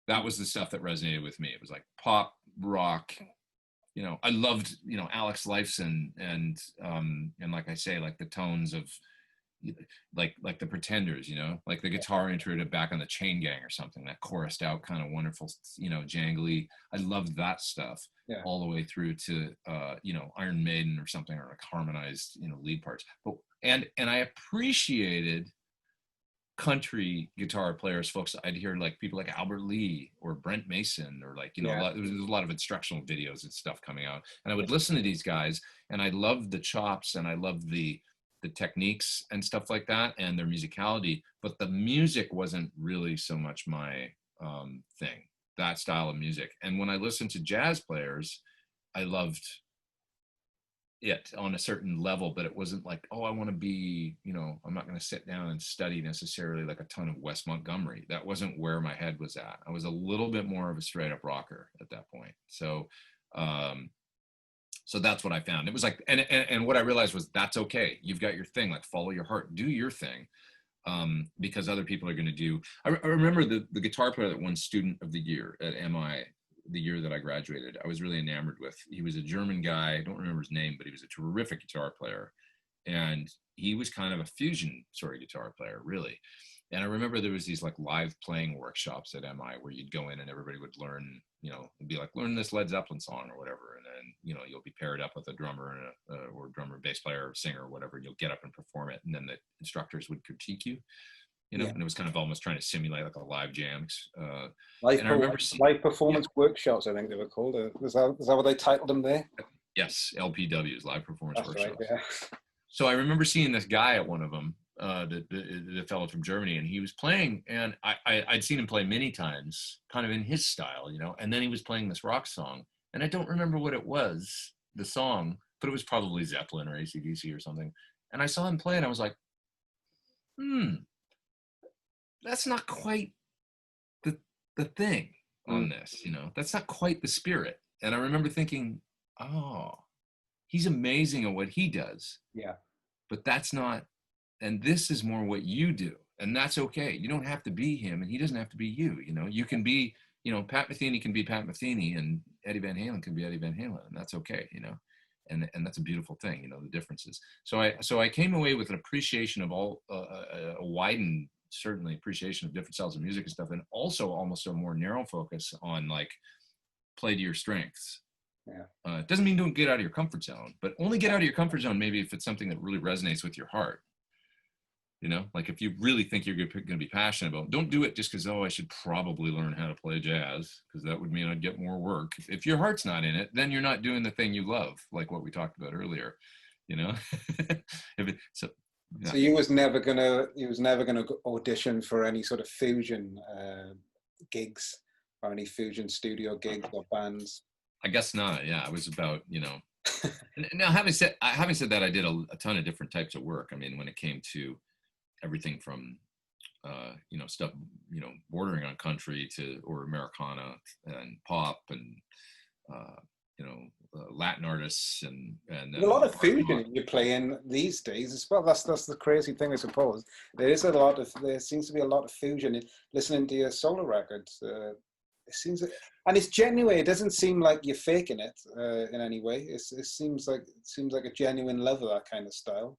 That was the stuff that resonated with me. It was like pop, rock. I loved Alex Lifeson and like I say, like the tones of like the Pretenders, like the guitar intro to Back on the Chain Gang or something, that chorused out kind of wonderful, jangly. I loved that stuff. Yeah. All the way through to Iron Maiden or something, or like harmonized lead parts. But and I appreciated country guitar players, folks. I'd hear like people like Albert Lee or Brent Mason, or like there was a lot of instructional videos and stuff coming out, and I would listen to these guys, and I loved the chops, and I loved the techniques and stuff like that, and their musicality, but the music wasn't really so much my thing, that style of music. And when I listened to jazz players, I loved it on a certain level, but it wasn't like, I want to be, I'm not going to sit down and study necessarily like a ton of Wes Montgomery. That wasn't where my head was at. I was a little bit more of a straight up rocker at that point. So that's what I found. It was like, and what I realized was, that's okay. You've got your thing, like follow your heart, do your thing. Because other people are going to do. I remember the guitar player that won Student of the Year at MI the year that I graduated. I was really enamored with. He was a German guy. I don't remember his name, but he was a terrific guitar player, and he was kind of a fusion sort of guitar player, really. And I remember there was these like live playing workshops at MI where you'd go in and everybody would learn, you know, it'd be like, learn this Led Zeppelin song or whatever. And then, you know, you'll be paired up with a drummer and or drummer, bass player, or singer or whatever, and you'll get up and perform it. And then the instructors would critique you, you know, Yeah. and it was kind of almost trying to simulate like a live jam. Live, And I remember live performance workshops, I think they were called. Is that what they titled them there? yes, LPWs, live performance That's workshops. right, yeah. So I remember seeing this guy at one of them, the fellow from Germany, and he was playing, and I'd seen him play many times, kind of in his style, you know, and then he was playing this rock song, and I don't remember what it was, the song, but it was probably Zeppelin or AC/DC or something. And I saw him play, and I was like, that's not quite the thing on this, you know, that's not quite the spirit. And I remember thinking, oh, he's amazing at what he does. Yeah. But that's not, and this is more what you do. And that's okay. You don't have to be him and he doesn't have to be you, you know, you can be, you know, Pat Metheny can be Pat Metheny and Eddie Van Halen can be Eddie Van Halen. And that's okay, you know, and that's a beautiful thing, you know, the differences. So I came away with an appreciation of all, a widened, certainly appreciation of different styles of music and stuff. And also almost a more narrow focus on like, play to your strengths. Yeah. It doesn't mean don't get out of your comfort zone, but only get out of your comfort zone maybe if it's something that really resonates with your heart. You know, like if you really think you're going to be passionate about, don't do it just because, oh, I should probably learn how to play jazz because that would mean I'd get more work. If your heart's not in it, then you're not doing the thing you love, like what we talked about earlier, you know. So you was never gonna audition for any sort of fusion gigs or any fusion studio gigs or bands. I guess not. Yeah, I was about, you know. Now, having said that, I did a ton of different types of work. I mean, when it came to everything from, you know, stuff, you know, bordering on country or Americana and pop and, you know, Latin artists and a lot of fusion you play in these days as well. That's the crazy thing, I suppose. There seems to be a lot of fusion. Listening to your solo records, it seems, and it's genuine. It doesn't seem like you're faking it in any way. It seems like a genuine love of that kind of style.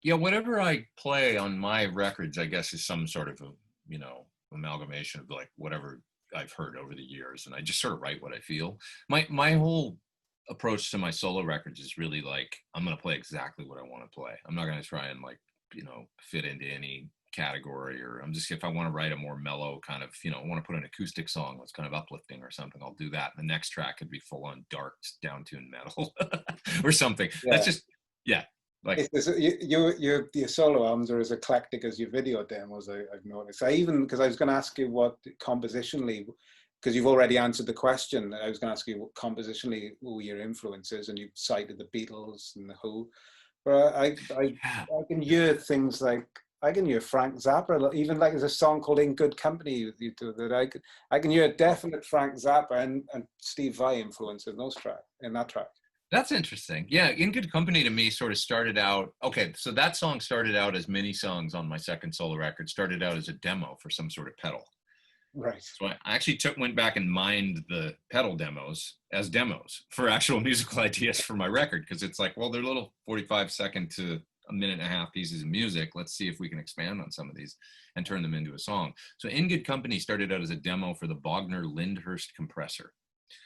Yeah, whatever I play on my records, I guess, is some sort of a, you know, amalgamation of like whatever I've heard over the years, and I just sort of write what I feel. My whole approach to my solo records is really like, I'm going to play exactly what I want to play. I'm not going to try and like, you know, fit into any category, or I'm just, if I want to write a more mellow kind of, you know, I want to put an acoustic song that's kind of uplifting or something, I'll do that. And the next track could be full on dark down-tuned metal or something. Yeah. That's just, yeah. Like your solo albums are as eclectic as your video demos, I've noticed. Because I was going to ask you what compositionally, because you've already answered the question, I was going to ask you what compositionally who your influences, and you cited the Beatles and the Who. But I can hear things like, I can hear Frank Zappa, even like there's a song called In Good Company you do that I can hear a definite Frank Zappa and Steve Vai influence in that track. That's interesting. Yeah, In Good Company to me sort of started out, okay, so that song started out as many songs on my second solo record, started out as a demo for some sort of pedal. Right. So I actually went back and mined the pedal demos as demos for actual musical ideas for my record, because it's like, well, they're little 45-second to a minute and a half pieces of music. Let's see if we can expand on some of these and turn them into a song. So In Good Company started out as a demo for the Bogner Lyndhurst compressor.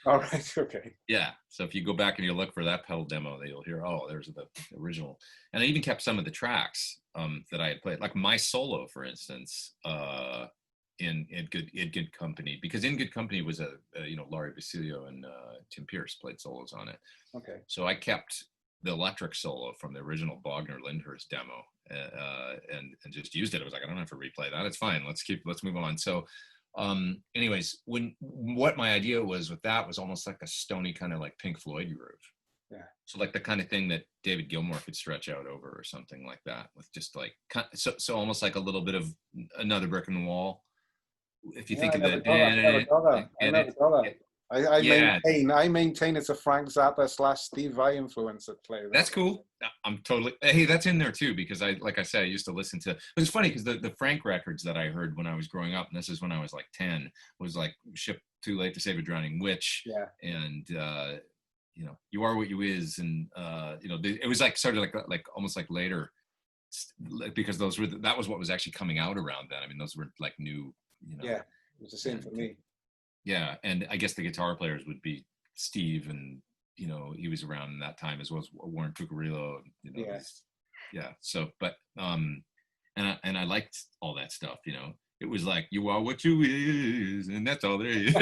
All right, okay. Yeah, so if you go back and you look for that pedal demo, you'll hear, oh, there's the original. And I even kept some of the tracks that I had played, like my solo, for instance, in Good Company, because In Good Company was a you know, Laurie Basilio and Tim Pierce played solos on it. Okay. So I kept the electric solo from the original Bogner Lyndhurst demo and just used it. I was like, I don't have to replay that. It's fine. Let's move on. So anyways, what my idea was with that was almost like a stony kind of like Pink Floyd groove. Yeah. So like the kind of thing that David Gilmour could stretch out over or something like that, with just like, so almost like a little bit of Another Brick in the Wall. If you think of that. I never saw that. I maintain it's a Frank Zappa / Steve Vai influence at play. That's cool. I'm totally, hey, that's in there too, because like I said, I used to listen to, it's funny because the Frank records that I heard when I was growing up, and this is when I was like 10, was like Ship Too Late to Save a Drowning Witch. Yeah. And, you know, You Are What You Is. And, you know, it was like sort of like almost like later because that was what was actually coming out around then. I mean, those were like new, you know. Yeah, it was the same for me. Yeah, and I guess the guitar players would be Steve, and you know, he was around in that time, as well as Warren Cucurullo. You know, yeah. So, but and I liked all that stuff. You know, it was like you are what you is, and that's all there is.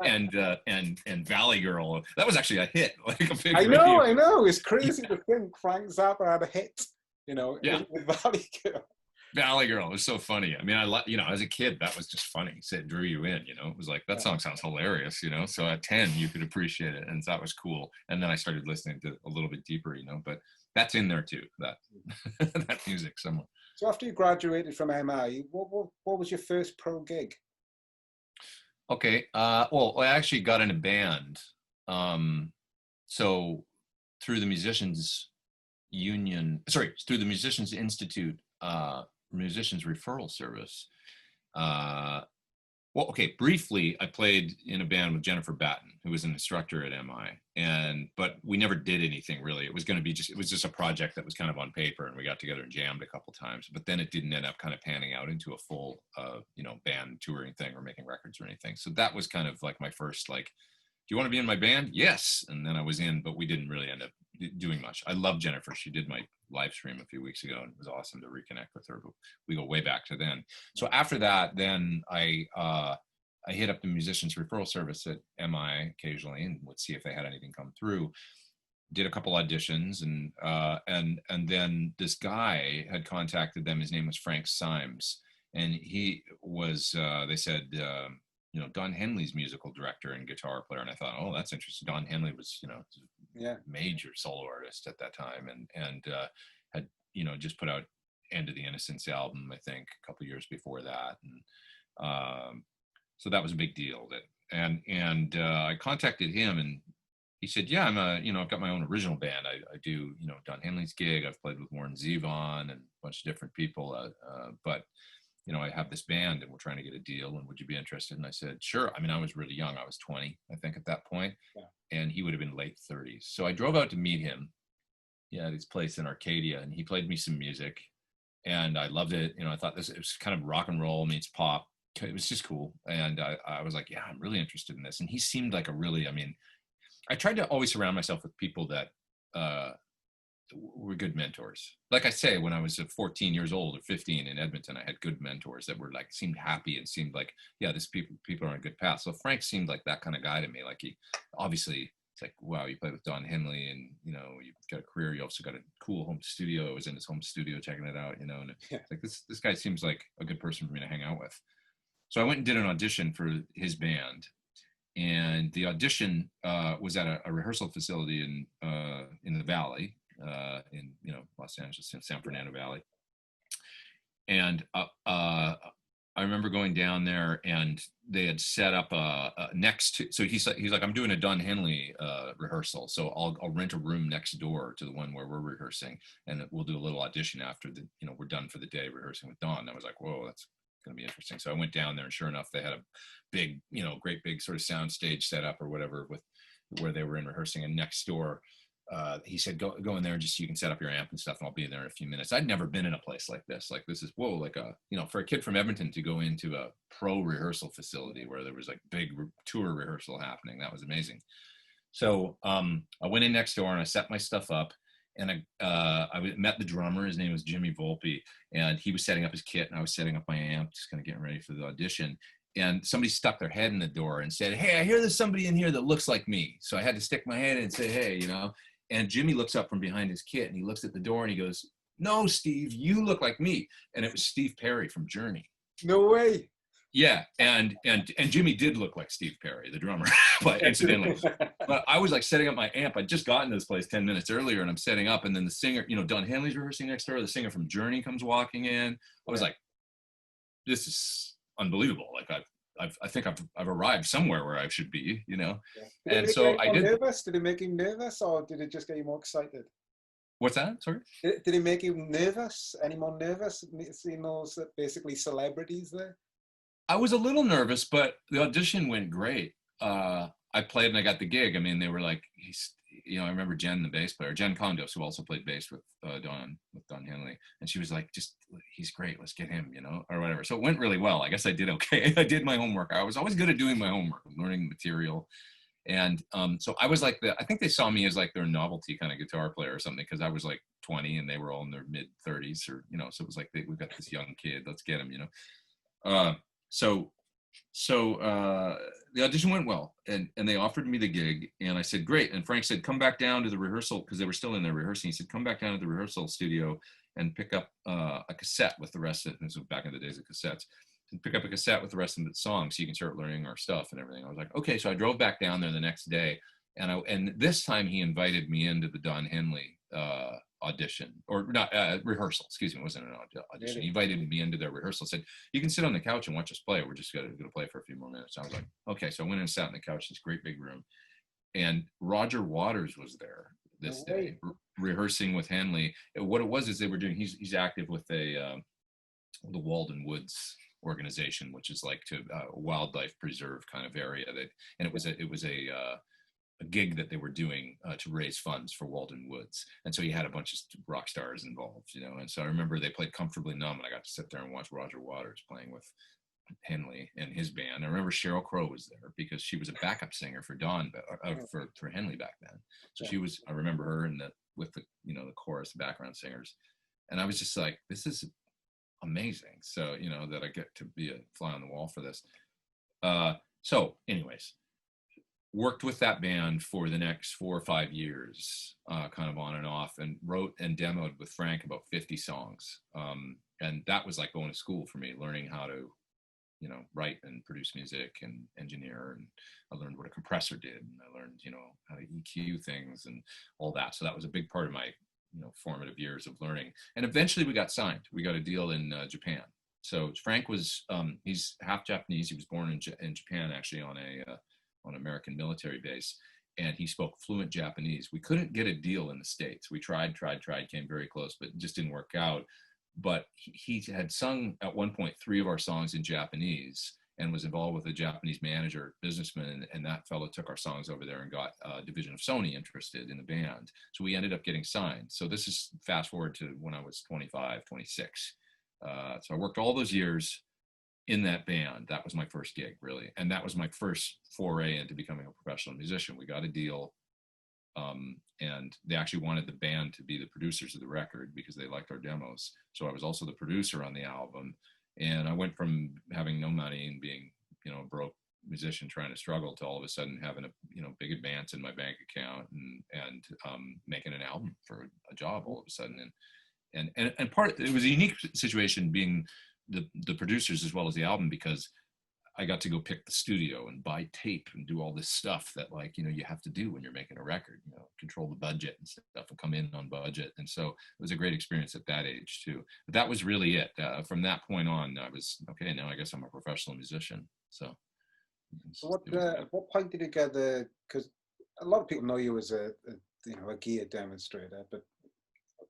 and Valley Girl. That was actually a hit. Like a big. I know. It's crazy to think Frank Zappa had a hit. You know, with Valley Girl. Valley Girl was so funny. I mean, you know, as a kid, that was just funny. It drew you in, you know. It was like, that song sounds hilarious, you know. So at 10, you could appreciate it, and that was cool. And then I started listening to a little bit deeper, you know. But that's in there too, that that music somewhere. So after you graduated from MI, what was your first pro gig? Okay, well, I actually got in a band. So through the Musicians Institute, musicians referral service. Well, okay, briefly, I played in a band with Jennifer Batten, who was an instructor at MI, but we never did anything really. It was just a project that was kind of on paper, and we got together and jammed a couple times, but then it didn't end up kind of panning out into a full, you know, band touring thing or making records or anything. So that was kind of like my first, like, do you want to be in my band? Yes. And then I was in, but we didn't really end up doing much. I love Jennifer. She did my live stream a few weeks ago, and it was awesome to reconnect with her. But we go way back to then. So after that, then I hit up the musicians referral service at MI occasionally and would see if they had anything come through. Did a couple auditions, and then this guy had contacted them. His name was Frank Symes, and he was, they said, you know, Don Henley's musical director and guitar player. And I thought, oh, that's interesting. Don Henley was, you know, major solo artist at that time, and had, you know, just put out End of the Innocence album, I think, a couple of years before that. And so that was a big deal. I contacted him, and he said, yeah, I've got my own original band. I do, you know, Don Henley's gig. I've played with Warren Zevon and a bunch of different people, but you know, I have this band and we're trying to get a deal, and would you be interested? And I said, sure. I mean, I was really young. I was 20, I think, at that point. And he would have been late 30s. So I drove out to meet him. At his place in Arcadia, and he played me some music, and I loved it. You know, I thought it was kind of rock and roll meets pop. It was just cool. And I was like, yeah, I'm really interested in this. And he seemed like I tried to always surround myself with people that were good mentors. Like I say, when I was 14 years old or 15 in Edmonton, I had good mentors that were like, seemed happy and seemed like, yeah, this people are on a good path. So Frank seemed like that kind of guy to me. Like, he obviously, it's like, wow, you play with Don Henley, and you know, you've got a career. You also got a cool home studio. I was in his home studio checking it out, you know, and it's like, this guy seems like a good person for me to hang out with. So I went and did an audition for his band, and the audition was at a rehearsal facility in the Valley, in, you know, Los Angeles, in San Fernando Valley. And I remember going down there, and they had set up next to, so he's like, I'm doing a Don Henley rehearsal, so I'll rent a room next door to the one where we're rehearsing, and we'll do a little audition after we're done for the day rehearsing with Don. And I was like, whoa, that's going to be interesting. So I went down there, and sure enough, they had a big, you know, great big sort of sound stage set up or whatever with where they were in rehearsing, and next door, he said, go in there and just, you can set up your amp and stuff, and I'll be in there in a few minutes. I'd never been in a place like this. Like, this is, whoa, like for a kid from Edmonton to go into a pro rehearsal facility where there was like big tour rehearsal happening. That was amazing. So I went in next door, and I set my stuff up, and I met the drummer. His name was Jimmy Volpe, and he was setting up his kit, and I was setting up my amp, just kind of getting ready for the audition. And somebody stuck their head in the door and said, hey, I hear there's somebody in here that looks like me. So I had to stick my head in and say, hey, you know. And Jimmy looks up from behind his kit, and he looks at the door, and he goes, no, Steve, you look like me. And it was Steve Perry from Journey. No way. Yeah, and Jimmy did look like Steve Perry, the drummer, but incidentally. But I was like setting up my amp. I'd just gotten to this place 10 minutes earlier, and I'm setting up, and then the singer, you know, Don Henley's rehearsing next door. The singer from Journey comes walking in. I was like, this is unbelievable. Like, I think I've arrived somewhere where I should be, you know. Yeah. And so I did. Nervous? Did it make you nervous, or did it just get you more excited? What's that? Sorry. Did it make you nervous? Any more nervous seeing those basically celebrities there? I was a little nervous, but the audition went great. I played and I got the gig. I mean, they were like, I remember Jen, the bass player, Jen Condos, who also played bass with Don Henley, and she was like, just, he's great, let's get him, or whatever. So it went really well. I guess I did okay. I did my homework. I was always good at doing my homework, learning material. And so I was like, I think they saw me as like their novelty kind of guitar player or something, because I was like 20 and they were all in their mid 30s, or, so it was like, we've got this young kid, let's get him, So the audition went well, and they offered me the gig, and I said, great. And Frank said, come back down to the rehearsal, because they were still in there rehearsing. He said, come back down to the rehearsal studio and pick up a cassette with the rest of it. This was back in the days of cassettes. And pick up a cassette with the rest of the songs so you can start learning our stuff and everything. I was like, okay. So I drove back down there the next day, and this time he invited me into the Don Henley audition, or not rehearsal, excuse me. It wasn't an audition. He invited me into their rehearsal, said, you can sit on the couch and watch us play. We're just going to play for a few more minutes. I was like, okay. So I went and sat on the couch, this great big room, and Roger Waters was there this day rehearsing with Henley. And what it was is they were doing, he's active with the Walden Woods organization, which is like to a wildlife preserve kind of area, and it was a gig that they were doing to raise funds for Walden Woods. And so he had a bunch of rock stars involved, and so I remember they played Comfortably Numb, and I got to sit there and watch Roger Waters playing with Henley and his band. I remember Sheryl Crow was there because she was a backup singer for for Henley back then. So she was, I remember her with the the chorus, the background singers, and I was just like, this is amazing. So that I get to be a fly on the wall for this. So anyways, worked with that band for the next 4 or 5 years, kind of on and off, and wrote and demoed with Frank about 50 songs. And that was like going to school for me, learning how to, write and produce music and engineer. And I learned what a compressor did, and I learned, how to EQ things and all that. So that was a big part of my, formative years of learning. And eventually we got signed. We got a deal in Japan. So Frank was, he's half Japanese. He was born in Japan, actually, on an American military base, and he spoke fluent Japanese. We couldn't get a deal in the States. We tried, came very close, but it just didn't work out. But he had sung at one point 3 of our songs in Japanese, and was involved with a Japanese manager, businessman, and that fellow took our songs over there and got a division of Sony interested in the band. So we ended up getting signed. So this is fast forward to when I was 25, 26. So I worked all those years in that band. That was my first gig, really. And that was my first foray into becoming a professional musician. We got a deal, and they actually wanted the band to be the producers of the record because they liked our demos. So I was also the producer on the album. And I went from having no money and being, a broke musician trying to struggle, to all of a sudden having a, big advance in my bank account, and making an album for a job all of a sudden. And part, it was a unique situation being the producers as well as the album, because I got to go pick the studio and buy tape and do all this stuff that, like, you have to do when you're making a record, control the budget and stuff and come in on budget. And so it was a great experience at that age too. But that was really it. From that point on, I was, okay, now I guess I'm a professional musician. So at what point did you get because a lot of people know you as a gear demonstrator, but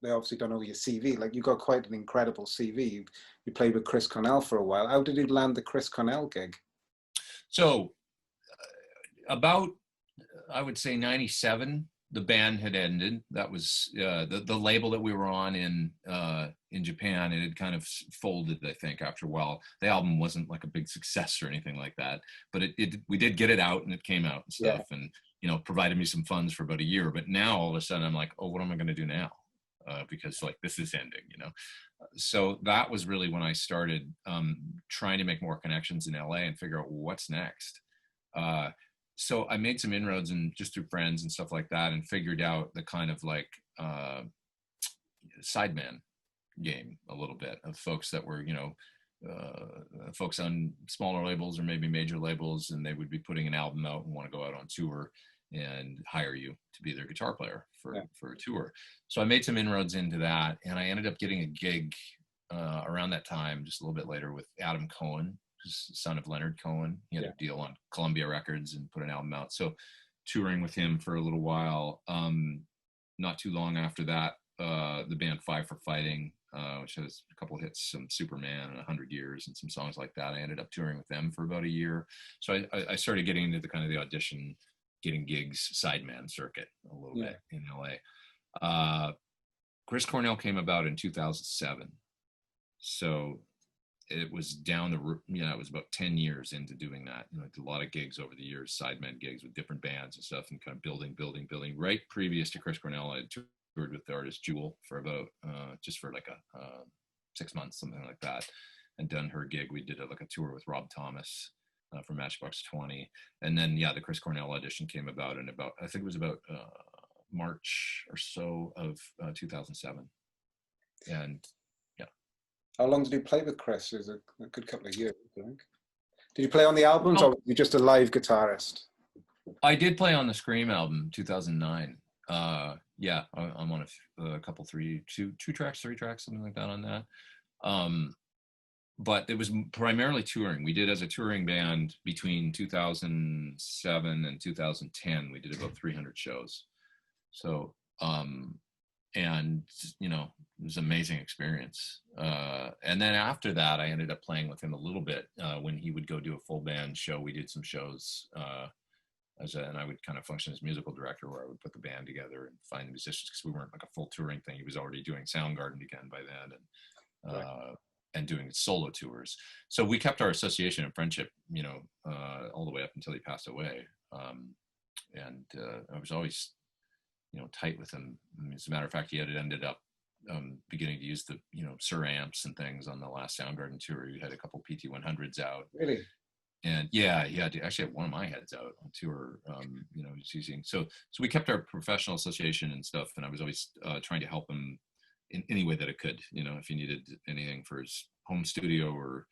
they obviously don't know your CV. Like, you got quite an incredible CV. You played with Chris Cornell for a while. How did you land the Chris Cornell gig? So about, I would say 97, the band had ended. That was the label that we were on in Japan. It had kind of folded, I think, after a while. The album wasn't like a big success or anything like that, but we did get it out, and it came out and stuff, and provided me some funds for about a year. But now all of a sudden I'm like, oh, what am I going to do now? Because like, this is ending, So that was really when I started trying to make more connections in LA and figure out what's next. So I made some inroads, and just through friends and stuff like that, and figured out the kind of like sideman game a little bit of folks that were, folks on smaller labels or maybe major labels, and they would be putting an album out and want to go out on tour and hire you to be their guitar player for a tour. So I made some inroads into that, and I ended up getting a gig around that time, just a little bit later, with Adam Cohen, who's the son of Leonard Cohen. He had a deal on Columbia Records and put an album out. So touring with him for a little while. Not too long after that, the band Five for Fighting, which has a couple hits, some Superman and 100 Years and some songs like that. I ended up touring with them for about a year. So I started getting into the kind of the audition getting gigs sideman circuit a little bit in LA. Chris Cornell came about in 2007. So it was it was about 10 years into doing that. I did a lot of gigs over the years, sideman gigs with different bands and stuff, and kind of building. Right previous to Chris Cornell, I toured with the artist Jewel for about, just for like a 6 months, something like that, and done her gig. We did like a tour with Rob Thomas from Matchbox 20. And then, the Chris Cornell audition came about in about, I think it was about March or so of 2007. And how long did you play with Chris? It was a good couple of years, I think. Did you play on the albums, or were you just a live guitarist? I did play on the Scream album, 2009. I'm on a couple, three tracks, something like that on that. But it was primarily touring. We did, as a touring band, between 2007 and 2010, we did about 300 shows. So, and it was an amazing experience. And then after that, I ended up playing with him a little bit when he would go do a full band show. We did some shows and I would kind of function as musical director, where I would put the band together and find the musicians, because we weren't like a full touring thing. He was already doing Soundgarden again by then, and doing solo tours. So we kept our association and friendship, all the way up until he passed away. And I was always, tight with him. I mean, as a matter of fact, he had ended up beginning to use the, Suhr amps and things on the last Soundgarden tour. He had a couple PT100s out. Really? And he had actually had one of my heads out on tour, he was using. So we kept our professional association and stuff. And I was always trying to help him in any way that I could, if he needed anything for his home studio or,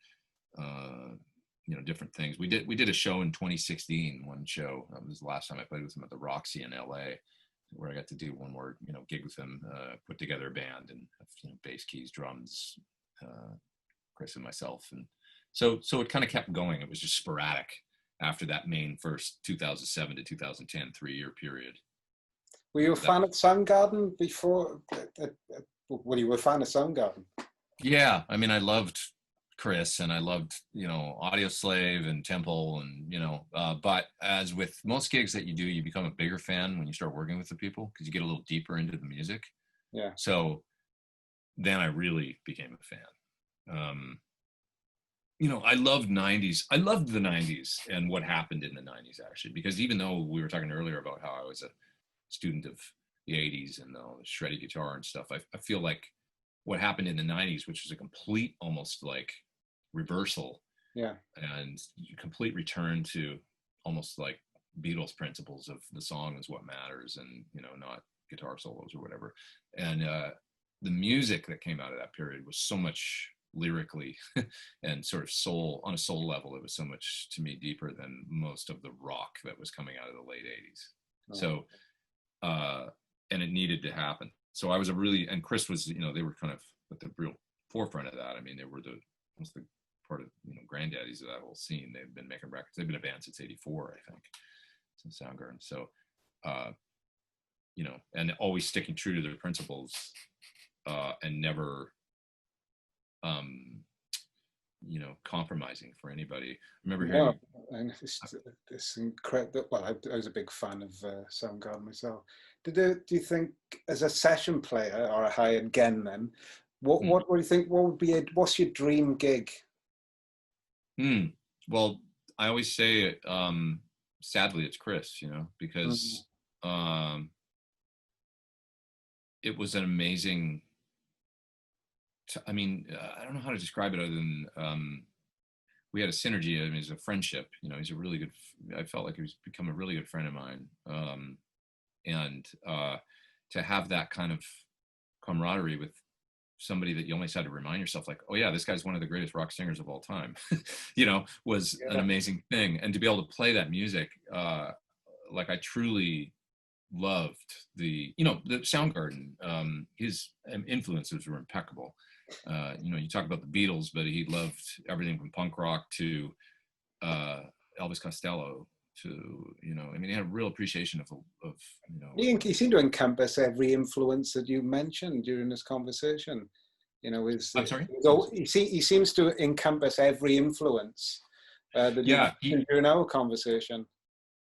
different things. We did a show in 2016, one show. That was the last time I played with him at the Roxy in LA, where I got to do one more, gig with him, put together a band and bass, keys, drums, Chris and myself. And so it kind of kept going. It was just sporadic after that main first 2007 to 2010 3-year period. Were you a fan of Soundgarden before? Were you a fan of Soundgarden? Yeah, I mean, I loved Chris, and I loved, Audioslave and Temple, and, but as with most gigs that you do, you become a bigger fan when you start working with the people, because you get a little deeper into the music. Yeah. So then I really became a fan. I loved the 90s and what happened in the 90s, actually, because even though we were talking earlier about how I was a student of the 80s and the shreddy guitar and stuff, I feel like what happened in the 90s, which was a complete, almost like reversal, and complete return to almost like Beatles principles of the song is what matters, and not guitar solos or whatever. And the music that came out of that period was so much lyrically and sort of soul, on a soul level, it was so much, to me, deeper than most of the rock that was coming out of the late 80s. So and it needed to happen. So I was and Chris was, they were kind of at the real forefront of that. I mean, they were almost the part of, granddaddies of that whole scene. They've been making records. They've been a band since '84, I think, since Soundgarden. So, and always sticking true to their principles, and never, compromising for anybody. I remember hearing. And it's incredible. Well, I was a big fan of Soundgarden myself. Do you think, as a session player or a hired gen, then, what do you think? What's your dream gig? Well, I always say it. Sadly, it's Chris. Because it was an amazing. I don't know how to describe it other than we had a synergy. I mean, it's a friendship. He's a really good. I felt like he's become a really good friend of mine. And to have that kind of camaraderie with somebody that you almost had to remind yourself, like, oh yeah, this guy's one of the greatest rock singers of all time, was an amazing thing. And to be able to play that music, like I truly loved the Soundgarden. His influences were impeccable. You talk about the Beatles, but he loved everything from punk rock to Elvis Costello to, he had a real appreciation of He seemed to encompass every influence that you mentioned during this conversation. I'm sorry? He seems to encompass every influence that you mentioned during our conversation.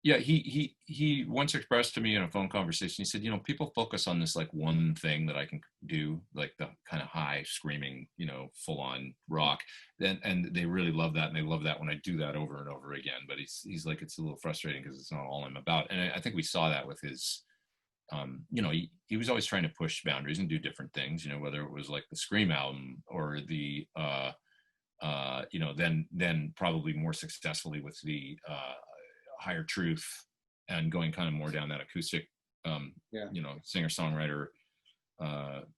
Yeah, he once expressed to me in a phone conversation, he said, you know, people focus on this like one thing that I can do, like the kind of high screaming, you know, full on rock. Then and they really love that, and they love that when I do that over and over again. But he's like, it's a little frustrating because it's not all I'm about. And I think we saw that with his you know, he was always trying to push boundaries and do different things, you know, whether it was like the Scream album or the you know, then probably more successfully with the Higher Truth, and going kind of more down that acoustic Yeah. you know, singer songwriter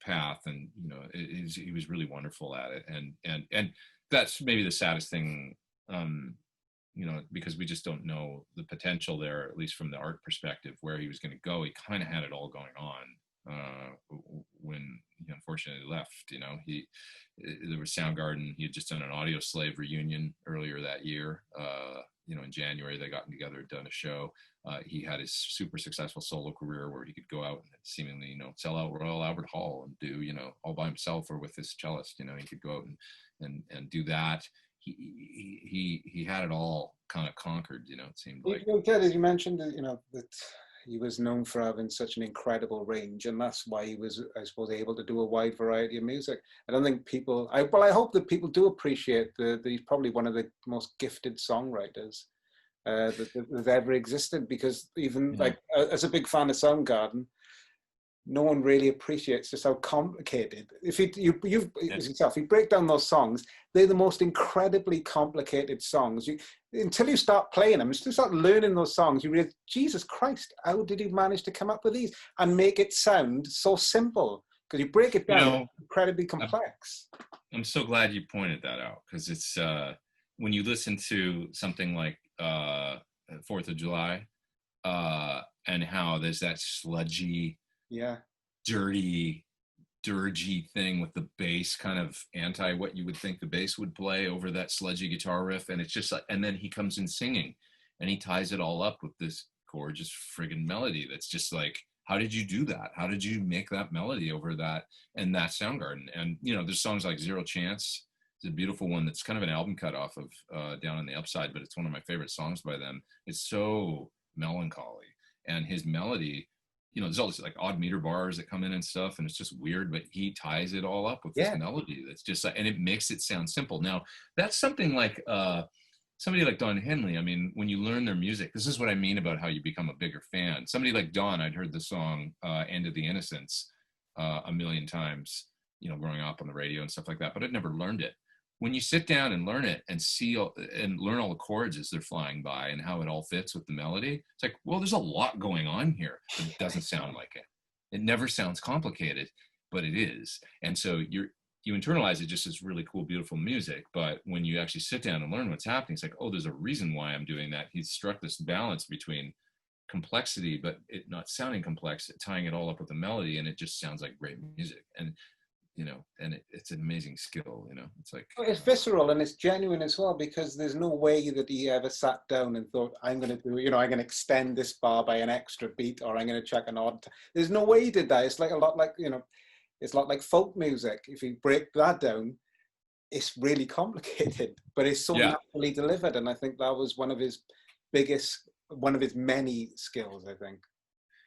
path. And you know, he was really wonderful at it. And that's maybe the saddest thing, you know, because we just don't know the potential there, at least from the art perspective, where he was going to go. He kind of had it all going on when he unfortunately left. You know, there was Soundgarden. He had just done an Audio Slave reunion earlier that year. You know, in January they got together, done a show. He had his super successful solo career where he could go out and seemingly, you know, sell out Royal Albert Hall and do, you know, all by himself or with his cellist. You know, he could go out and do that. He had it all kind of conquered. You know, it seemed like. As you mentioned, you know, that he was known for having such an incredible range, and that's why he was, I suppose, able to do a wide variety of music. I don't think people, I hope that people do appreciate that he's probably one of the most gifted songwriters that ever existed, because even like as a big fan of Soundgarden, no one really appreciates just how complicated. If you yourself, you break down those songs, they're the most incredibly complicated songs. Until you start playing them, until you start learning those songs, you realize, Jesus Christ, how did he manage to come up with these and make it sound so simple? Because you break it down, you know, it's incredibly complex. I'm so glad you pointed that out, because it's when you listen to something like 4th of July and how there's that sludgy, dirty, dirgy thing with the bass kind of anti what you would think the bass would play over that sludgy guitar riff. And it's just like, and then he comes in singing and he ties it all up with this gorgeous friggin' melody that's just like, how did you do that? How did you make that melody over that and that Soundgarden? And, you know, there's songs like Zero Chance. It's a beautiful one that's kind of an album cut off of Down on the Upside, but it's one of my favorite songs by them. It's so melancholy. And his melody, you know, there's all this like odd meter bars that come in and stuff, and it's just weird, but he ties it all up with this melody that's just like, and it makes it sound simple. Now, that's something like somebody like Don Henley. I mean, when you learn their music, this is what I mean about how you become a bigger fan. Somebody like Don, I'd heard the song End of the Innocence a million times, you know, growing up on the radio and stuff like that, but I'd never learned it. When you sit down and learn it and see and learn all the chords as they're flying by and how it all fits with the melody, it's like, well, there's a lot going on here, but it doesn't sound like it. It never sounds complicated, but it is. And so you internalize it just as really cool, beautiful music. But when you actually sit down and learn what's happening, it's like, oh, there's a reason why I'm doing that. He's struck this balance between complexity, but it not sounding complex, tying it all up with a melody, and it just sounds like great music. And you know, and it's an amazing skill, you know, it's like. It's visceral and it's genuine as well, because there's no way that he ever sat down and thought, I'm going to do, you know, I'm going to extend this bar by an extra beat, or I'm going to check an odd. There's no way he did that. It's like a lot like, you know, it's a lot like folk music. If you break that down, it's really complicated, but it's so naturally delivered. And I think that was one of his many skills, I think.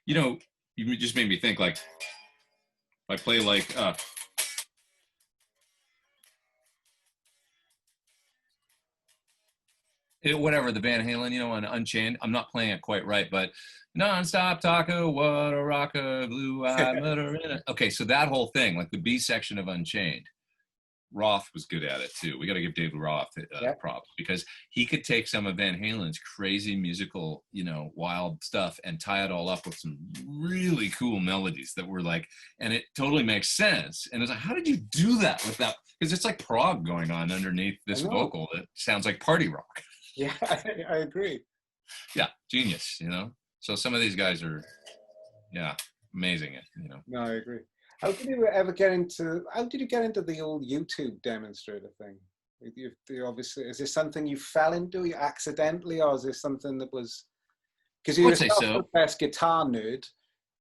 You know, you just made me think, like, I play like, whatever, the Van Halen, you know, on Unchained. I'm not playing it quite right, but nonstop taco, what a rocker, blue eye, murder in it. Okay, so that whole thing, like the B section of Unchained, Roth was good at it too. We got to give David Roth props, because he could take some of Van Halen's crazy musical, you know, wild stuff and tie it all up with some really cool melodies that were like, and it totally makes sense. And it's like, how did you do that with that? Because it's like prog going on underneath this vocal that sounds like party rock. Yeah, I agree. Yeah, genius, you know. So some of these guys are, amazing, you know. No, I agree. How did you get into the old YouTube demonstrator thing? You obviously, is this something you fell into, you accidentally, or is this something that was, because you're the best guitar nerd,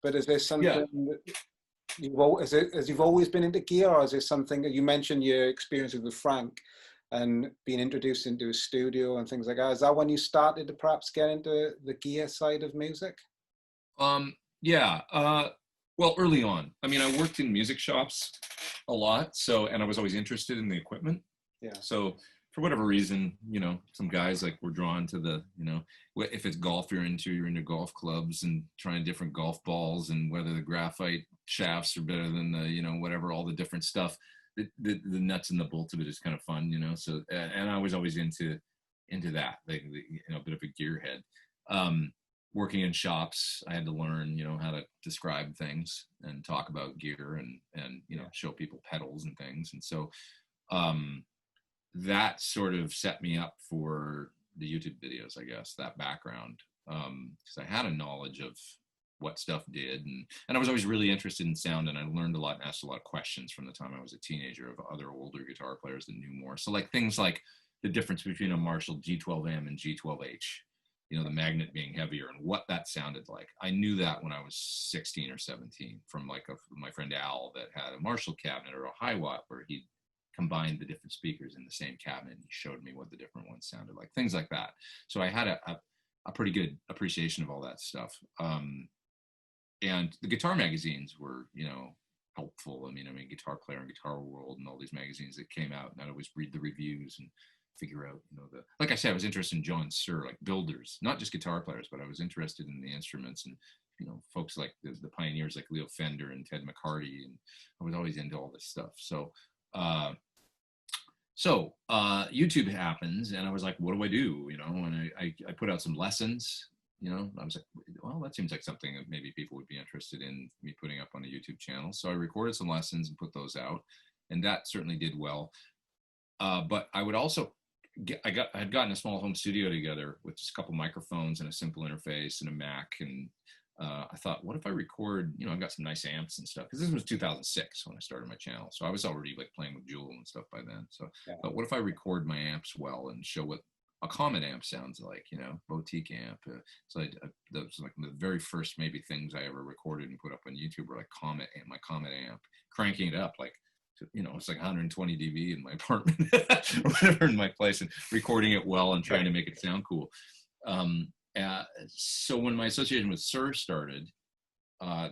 but is there something that you've always been into gear, or is there something that you mentioned your experiences with Frank? and being introduced into a studio and things like that. Is that when you started to perhaps get into the gear side of music? Yeah. Well, early on. I mean, I worked in music shops a lot, and I was always interested in the equipment. Yeah. So for whatever reason, some guys like were drawn to the, if it's golf you're into golf clubs and trying different golf balls, and whether the graphite shafts are better than the, whatever, all the different stuff. The nuts and the bolts of it is kind of fun, So, and I was always into that, like, a bit of a gearhead. Working in shops, I had to learn, how to describe things and talk about gear and show people pedals and things. And so that sort of set me up for the YouTube videos, I guess, that background. Because I had a knowledge of what stuff did, and I was always really interested in sound, and I learned a lot and asked a lot of questions from the time I was a teenager of other older guitar players that knew more. So like things like the difference between a Marshall G12M and G12H, the magnet being heavier and what that sounded like. I knew that when I was 16 or 17 from my friend Al that had a Marshall cabinet or a high watt where he combined the different speakers in the same cabinet, and he showed me what the different ones sounded like, things like that. So I had a pretty good appreciation of all that stuff. And the guitar magazines were, helpful. I mean, Guitar Player and Guitar World and all these magazines that came out, and I'd always read the reviews and figure out, like I said, I was interested in John Suhr, like builders, not just guitar players, but I was interested in the instruments and, folks like the pioneers like Leo Fender and Ted McCarty, and I was always into all this stuff. So YouTube happens, and I was like, what do I do? And I put out some lessons. I was like, well, that seems like something that maybe people would be interested in me putting up on a YouTube channel. So I recorded some lessons and put those out, and that certainly did well. But I would also I had gotten a small home studio together with just a couple microphones and a simple interface and a Mac, and I thought, what if I record? I got some nice amps and stuff, because this was 2006 when I started my channel, so I was already like playing with Jewel and stuff by then. So, yeah. But what if I record my amps well and show what a Comet amp sounds like, boutique amp. So that was like the very first maybe things I ever recorded and put up on YouTube were like my Comet amp, cranking it up like, it's like 120 dB in my apartment or whatever in my place, and recording it well and trying to make it sound cool. So when my association with Suhr started,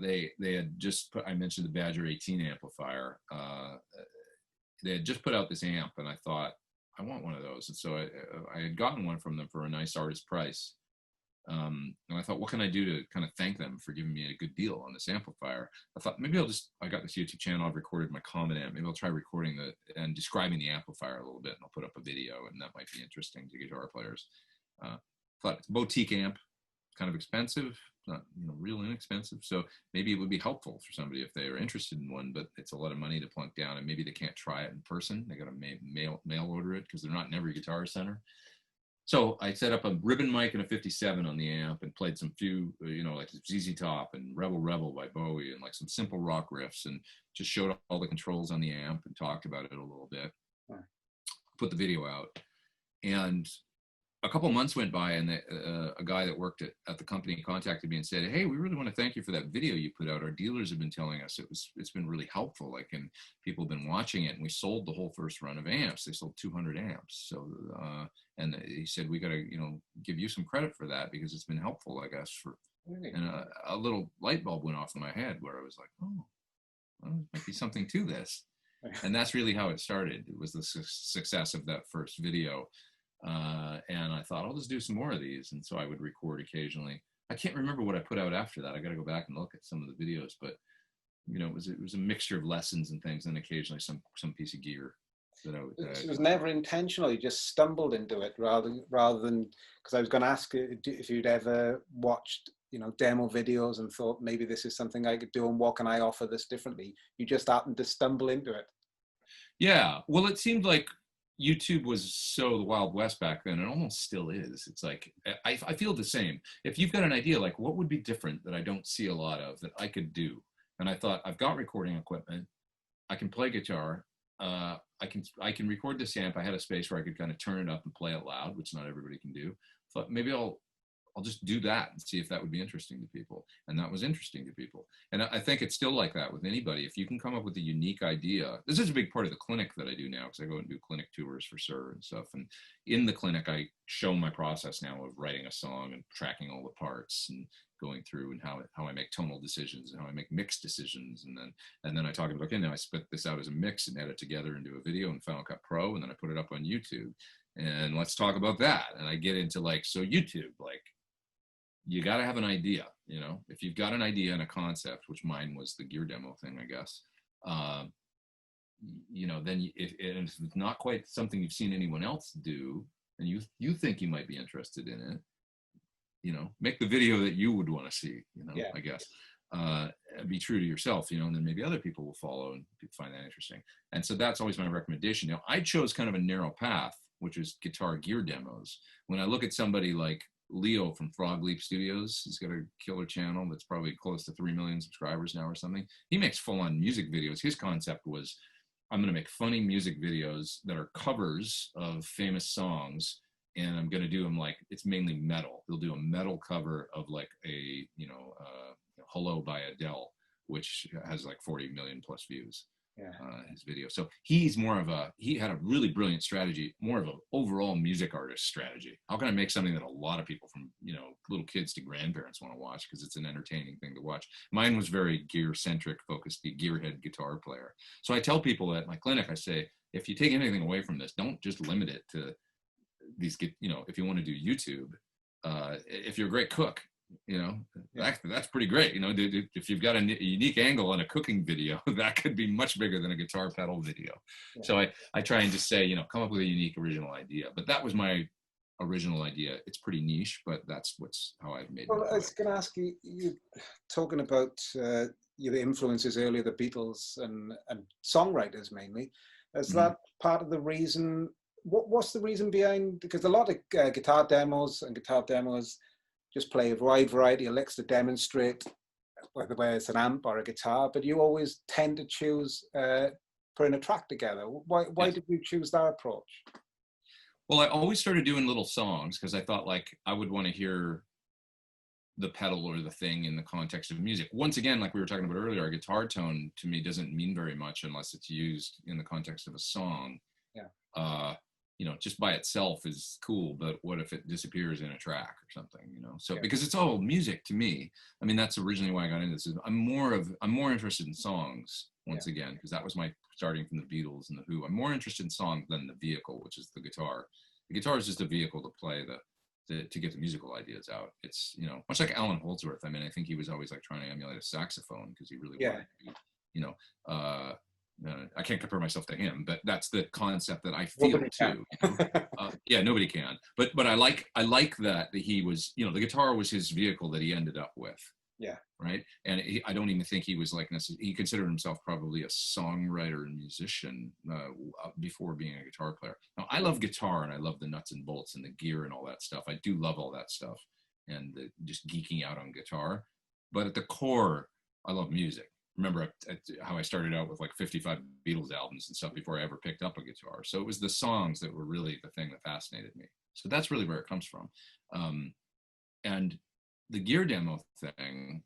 they had just I mentioned the Badger 18 amplifier. They had just put out this amp, and I thought, I want one of those. And so I had gotten one from them for a nice artist price. And I thought, what can I do to kind of thank them for giving me a good deal on this amplifier? I thought maybe I got this YouTube channel, I've recorded my Comet amp. Maybe I'll try recording and describing the amplifier a little bit, and I'll put up a video, and that might be interesting to guitar players. Thought it's a boutique amp, kind of expensive, not real inexpensive. So maybe it would be helpful for somebody if they are interested in one, but it's a lot of money to plunk down, and maybe they can't try it in person. They got to mail order it because they're not in every Guitar Center. So I set up a ribbon mic and a 57 on the amp and played some few, like ZZ Top and Rebel Rebel by Bowie and like some simple rock riffs, and just showed all the controls on the amp and talked about it a little bit. Right. Put the video out, and a couple months went by, and a guy that worked at the company contacted me and said, hey, we really want to thank you for that video you put out. Our dealers have been telling us it's been really helpful, like, and people have been watching it, and we sold the whole first run of amps. They sold 200 amps. So, and he said, we got to, give you some credit for that, because it's been helpful, I guess, and a little light bulb went off in my head where I was like, oh, well, there might be something to this. And that's really how it started. It was the success of that first video. And I thought, I'll just do some more of these. And so I would record occasionally. I can't remember what I put out after that. I got to go back and look at some of the videos, but it was a mixture of lessons and things, and occasionally some piece of gear that I would. It was never intentional. You just stumbled into it rather than, because I was going to ask if you'd ever watched, demo videos and thought maybe this is something I could do, and what can I offer this differently? You just happened to stumble into it. Yeah. Well, it seemed like YouTube was so the Wild West back then. It almost still is. It's like, I feel the same. If you've got an idea, like what would be different that I don't see a lot of that I could do? And I thought, I've got recording equipment. I can play guitar. I can record this amp. I had a space where I could kind of turn it up and play it loud, which not everybody can do. Thought maybe I'll I'll just do that and see if that would be interesting to people. And that was interesting to people. And I think it's still like that with anybody. If you can come up with a unique idea, this is a big part of the clinic that I do now, because I go and do clinic tours for Suhr and stuff. And in the clinic, I show my process now of writing a song and tracking all the parts and going through and how I make tonal decisions and how I make mix decisions. And then I talk about, okay, now I split this out as a mix and edit together and do a video in Final Cut Pro, and then I put it up on YouTube. And let's talk about that. And I get into like, so YouTube, like, you got to have an idea, you know, if you've got an idea and a concept, which mine was the gear demo thing, I guess, you know, then if it's not quite something you've seen anyone else do, and you think you might be interested in it, you know, make the video that you would want to see, you know, I guess, be true to yourself, you know, and then maybe other people will follow and find that interesting. And so that's always my recommendation. Now, I chose kind of a narrow path, which was guitar gear demos. When I look at somebody like Leo from Frog Leap Studios, he's got a killer channel that's probably close to 3 million subscribers now or something. He makes full-on music videos. His concept was, I'm going to make funny music videos that are covers of famous songs, and I'm going to do them like, it's mainly metal. He'll do a metal cover of like a, you know, Hello by Adele, which has like 40 million plus views. His video. So he's more of he had a really brilliant strategy, more of an overall music artist strategy. How can I make something that a lot of people, from, you know, little kids to grandparents, want to watch because it's an entertaining thing to watch? Mine was very gear centric, focused, the gearhead guitar player. So I tell people at my clinic, I say, if you take anything away from this, don't just limit it to these, you know, if you want to do YouTube, if you're a great cook, you know, that's pretty great. You know, if you've got a unique angle on a cooking video, that could be much bigger than a guitar pedal video. So I try and just say, you know, come up with a unique original idea. But that was my original idea. It's pretty niche, but that's how I've made it. Well, I was going to ask you, talking about your influences earlier, the Beatles and songwriters mainly. Is that part of the reason? What's the reason behind? Because a lot of guitar demos just play a wide variety of licks to demonstrate whether it's an amp or a guitar, but you always tend to choose putting a track together. Why did you choose that approach? Well, I always started doing little songs because I thought like I would want to hear the pedal or the thing in the context of music. Once again, like we were talking about earlier, a guitar tone to me doesn't mean very much unless it's used in the context of a song. You know, just by itself is cool, but what if it disappears in a track or something, you know? So because it's all music to me. I mean, that's originally why I got into this. I'm more interested in songs once again, because that was my starting from the Beatles and the Who. I'm more interested in songs than the vehicle, which is the guitar. The guitar is just a vehicle to play to get the musical ideas out. It's, you know, much like Alan Holdsworth. I mean, I think he was always like trying to emulate a saxophone because he really wanted to be, you know, I can't compare myself to him, but that's the concept that I feel too. You know? Yeah, nobody can. But I like that he was, you know, the guitar was his vehicle that he ended up with. Yeah. Right. And I don't even think he was like he considered himself probably a songwriter and musician before being a guitar player. Now, I love guitar and I love the nuts and bolts and the gear and all that stuff. I do love all that stuff and just geeking out on guitar. But at the core, I love music. Remember how I started out with like 55 Beatles albums and stuff before I ever picked up a guitar. So it was the songs that were really the thing that fascinated me. So that's really where it comes from. And the gear demo thing,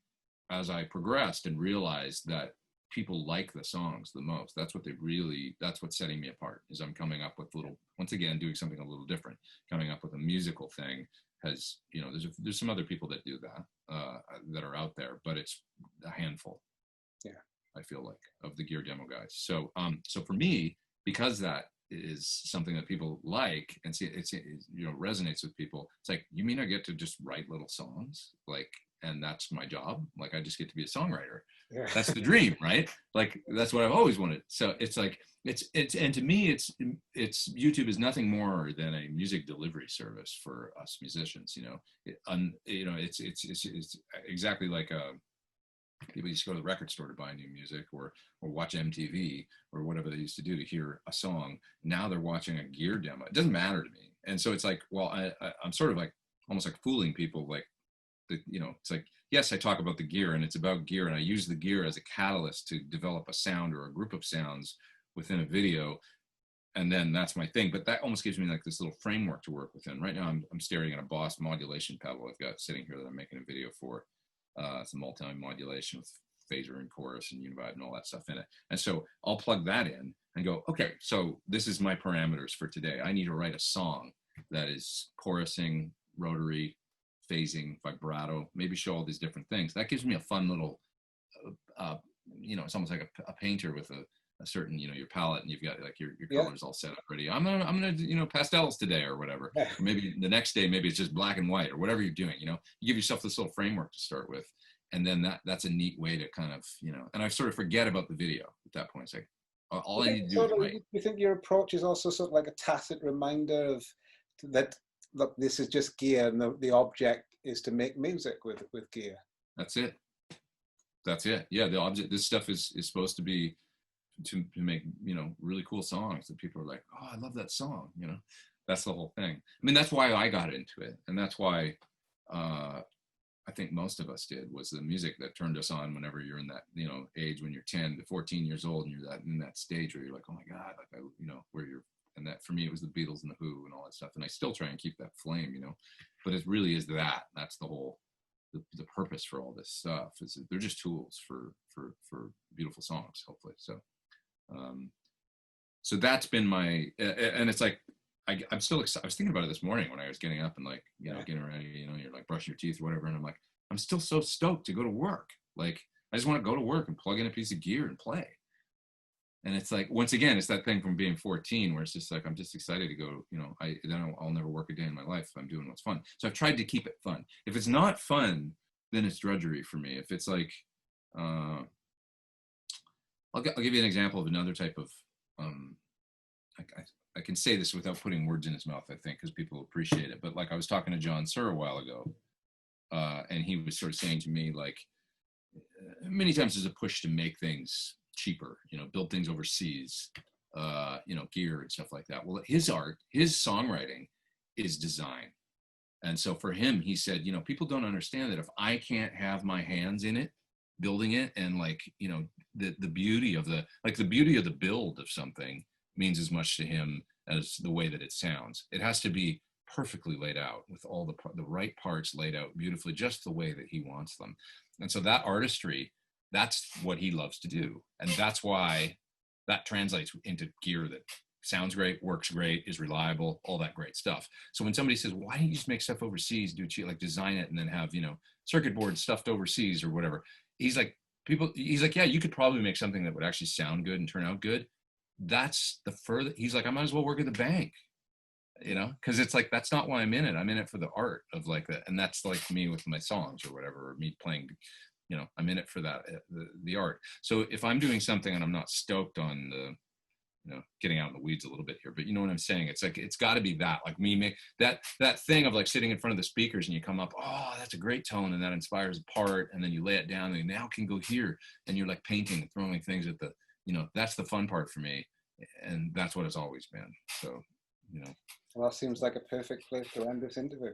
as I progressed and realized that people like the songs the most, that's what's setting me apart, is I'm coming up with once again, doing something a little different, coming up with a musical thing. Has, you know, there's some other people that do that, that are out there, but it's a handful. I feel like, of the gear demo guys. So for me, because that is something that people like and see, it's, you know, resonates with people. It's like, you mean I get to just write little songs, like, and that's my job? Like, I just get to be a songwriter. Yeah. That's the dream, right? Like, that's what I've always wanted. So it's like, and to me, it's YouTube is nothing more than a music delivery service for us musicians. You know, it's exactly like people used to go to the record store to buy new music or watch MTV or whatever they used to do to hear a song. Now they're watching a gear demo. It doesn't matter to me. And so it's like, well, I'm sort of like almost like fooling people. Like, you know, it's like, yes, I talk about the gear and it's about gear and I use the gear as a catalyst to develop a sound or a group of sounds within a video. and then that's my thing. But that almost gives me like this little framework to work within. Right now, I'm staring at a Boss modulation pedal I've got sitting here that I'm making a video for. It's a multi-modulation with phaser and chorus and univibe and all that stuff in it. And so I'll plug that in and go, okay, so this is my parameters for today. I need to write a song that is chorusing, rotary, phasing, vibrato, maybe show all these different things. That gives me a fun little, it's almost like a painter with a certain, your palette, and you've got like your colors all set up ready. I'm gonna pastels today or whatever. Or maybe the next day, maybe it's just black and white or whatever you're doing. You give yourself this little framework to start with, and then that's a neat way to kind of, and I sort of forget about the video at that point. It's like all I need to do is write. You think your approach is also sort of like a tacit reminder of that? Look, this is just gear, and the object is to make music with gear. That's it. Yeah, the object. This stuff is supposed to be to make really cool songs that people are like, oh, I love that song. That's the whole thing. I mean, that's why I got into it, and that's why I think most of us did, was the music that turned us on whenever you're in that age when you're 10 to 14 years old, and you're in that stage where you're like, oh my god, like where you're. And that for me, it was the Beatles and the Who and all that stuff, and I still try and keep that flame, but it really is that's the whole the purpose for all this stuff, is they're just tools for beautiful songs, hopefully. So that's been my, and it's like, I'm still excited. I was thinking about it this morning when I was getting up and like, getting ready, you're like brushing your teeth or whatever. And I'm like, I'm still so stoked to go to work. Like, I just want to go to work and plug in a piece of gear and play. And it's like, once again, it's that thing from being 14 where it's just like, I'm just excited to go, I'll never work a day in my life if I'm doing what's fun. So I've tried to keep it fun. If it's not fun, then it's drudgery for me. If it's like, I'll give you an example of another type of, I can say this without putting words in his mouth, I think, because people appreciate it. But like, I was talking to John Suhr a while ago, and he was sort of saying to me, like, many times there's a push to make things cheaper, build things overseas, gear and stuff like that. Well, his art, his songwriting is design. And so for him, he said, people don't understand that if I can't have my hands in it, building it, and like, the beauty of the build of something means as much to him as the way that it sounds. It has to be perfectly laid out with all the right parts laid out beautifully, just the way that he wants them. And so that artistry, that's what he loves to do. And that's why that translates into gear that sounds great, works great, is reliable, all that great stuff. So when somebody says, why don't you just make stuff overseas, like design it and then have, circuit boards stuffed overseas or whatever. He's like, yeah, you could probably make something that would actually sound good and turn out good. That's the further, he's like, I might as well work at the bank, because it's like, that's not why I'm in it. I'm in it for the art of like that. And that's like me with my songs or whatever, or me playing, I'm in it for that, the art. So if I'm doing something and I'm not stoked on the, getting out in the weeds a little bit here, but you know what I'm saying? It's like, it's got to be that, like me make that thing of like sitting in front of the speakers and you come up, oh, that's a great tone, and that inspires a part, and then you lay it down and you now can go here, and you're like painting and throwing things at the, that's the fun part for me, and that's what it's always been. So, Well, that seems like a perfect place to end this interview.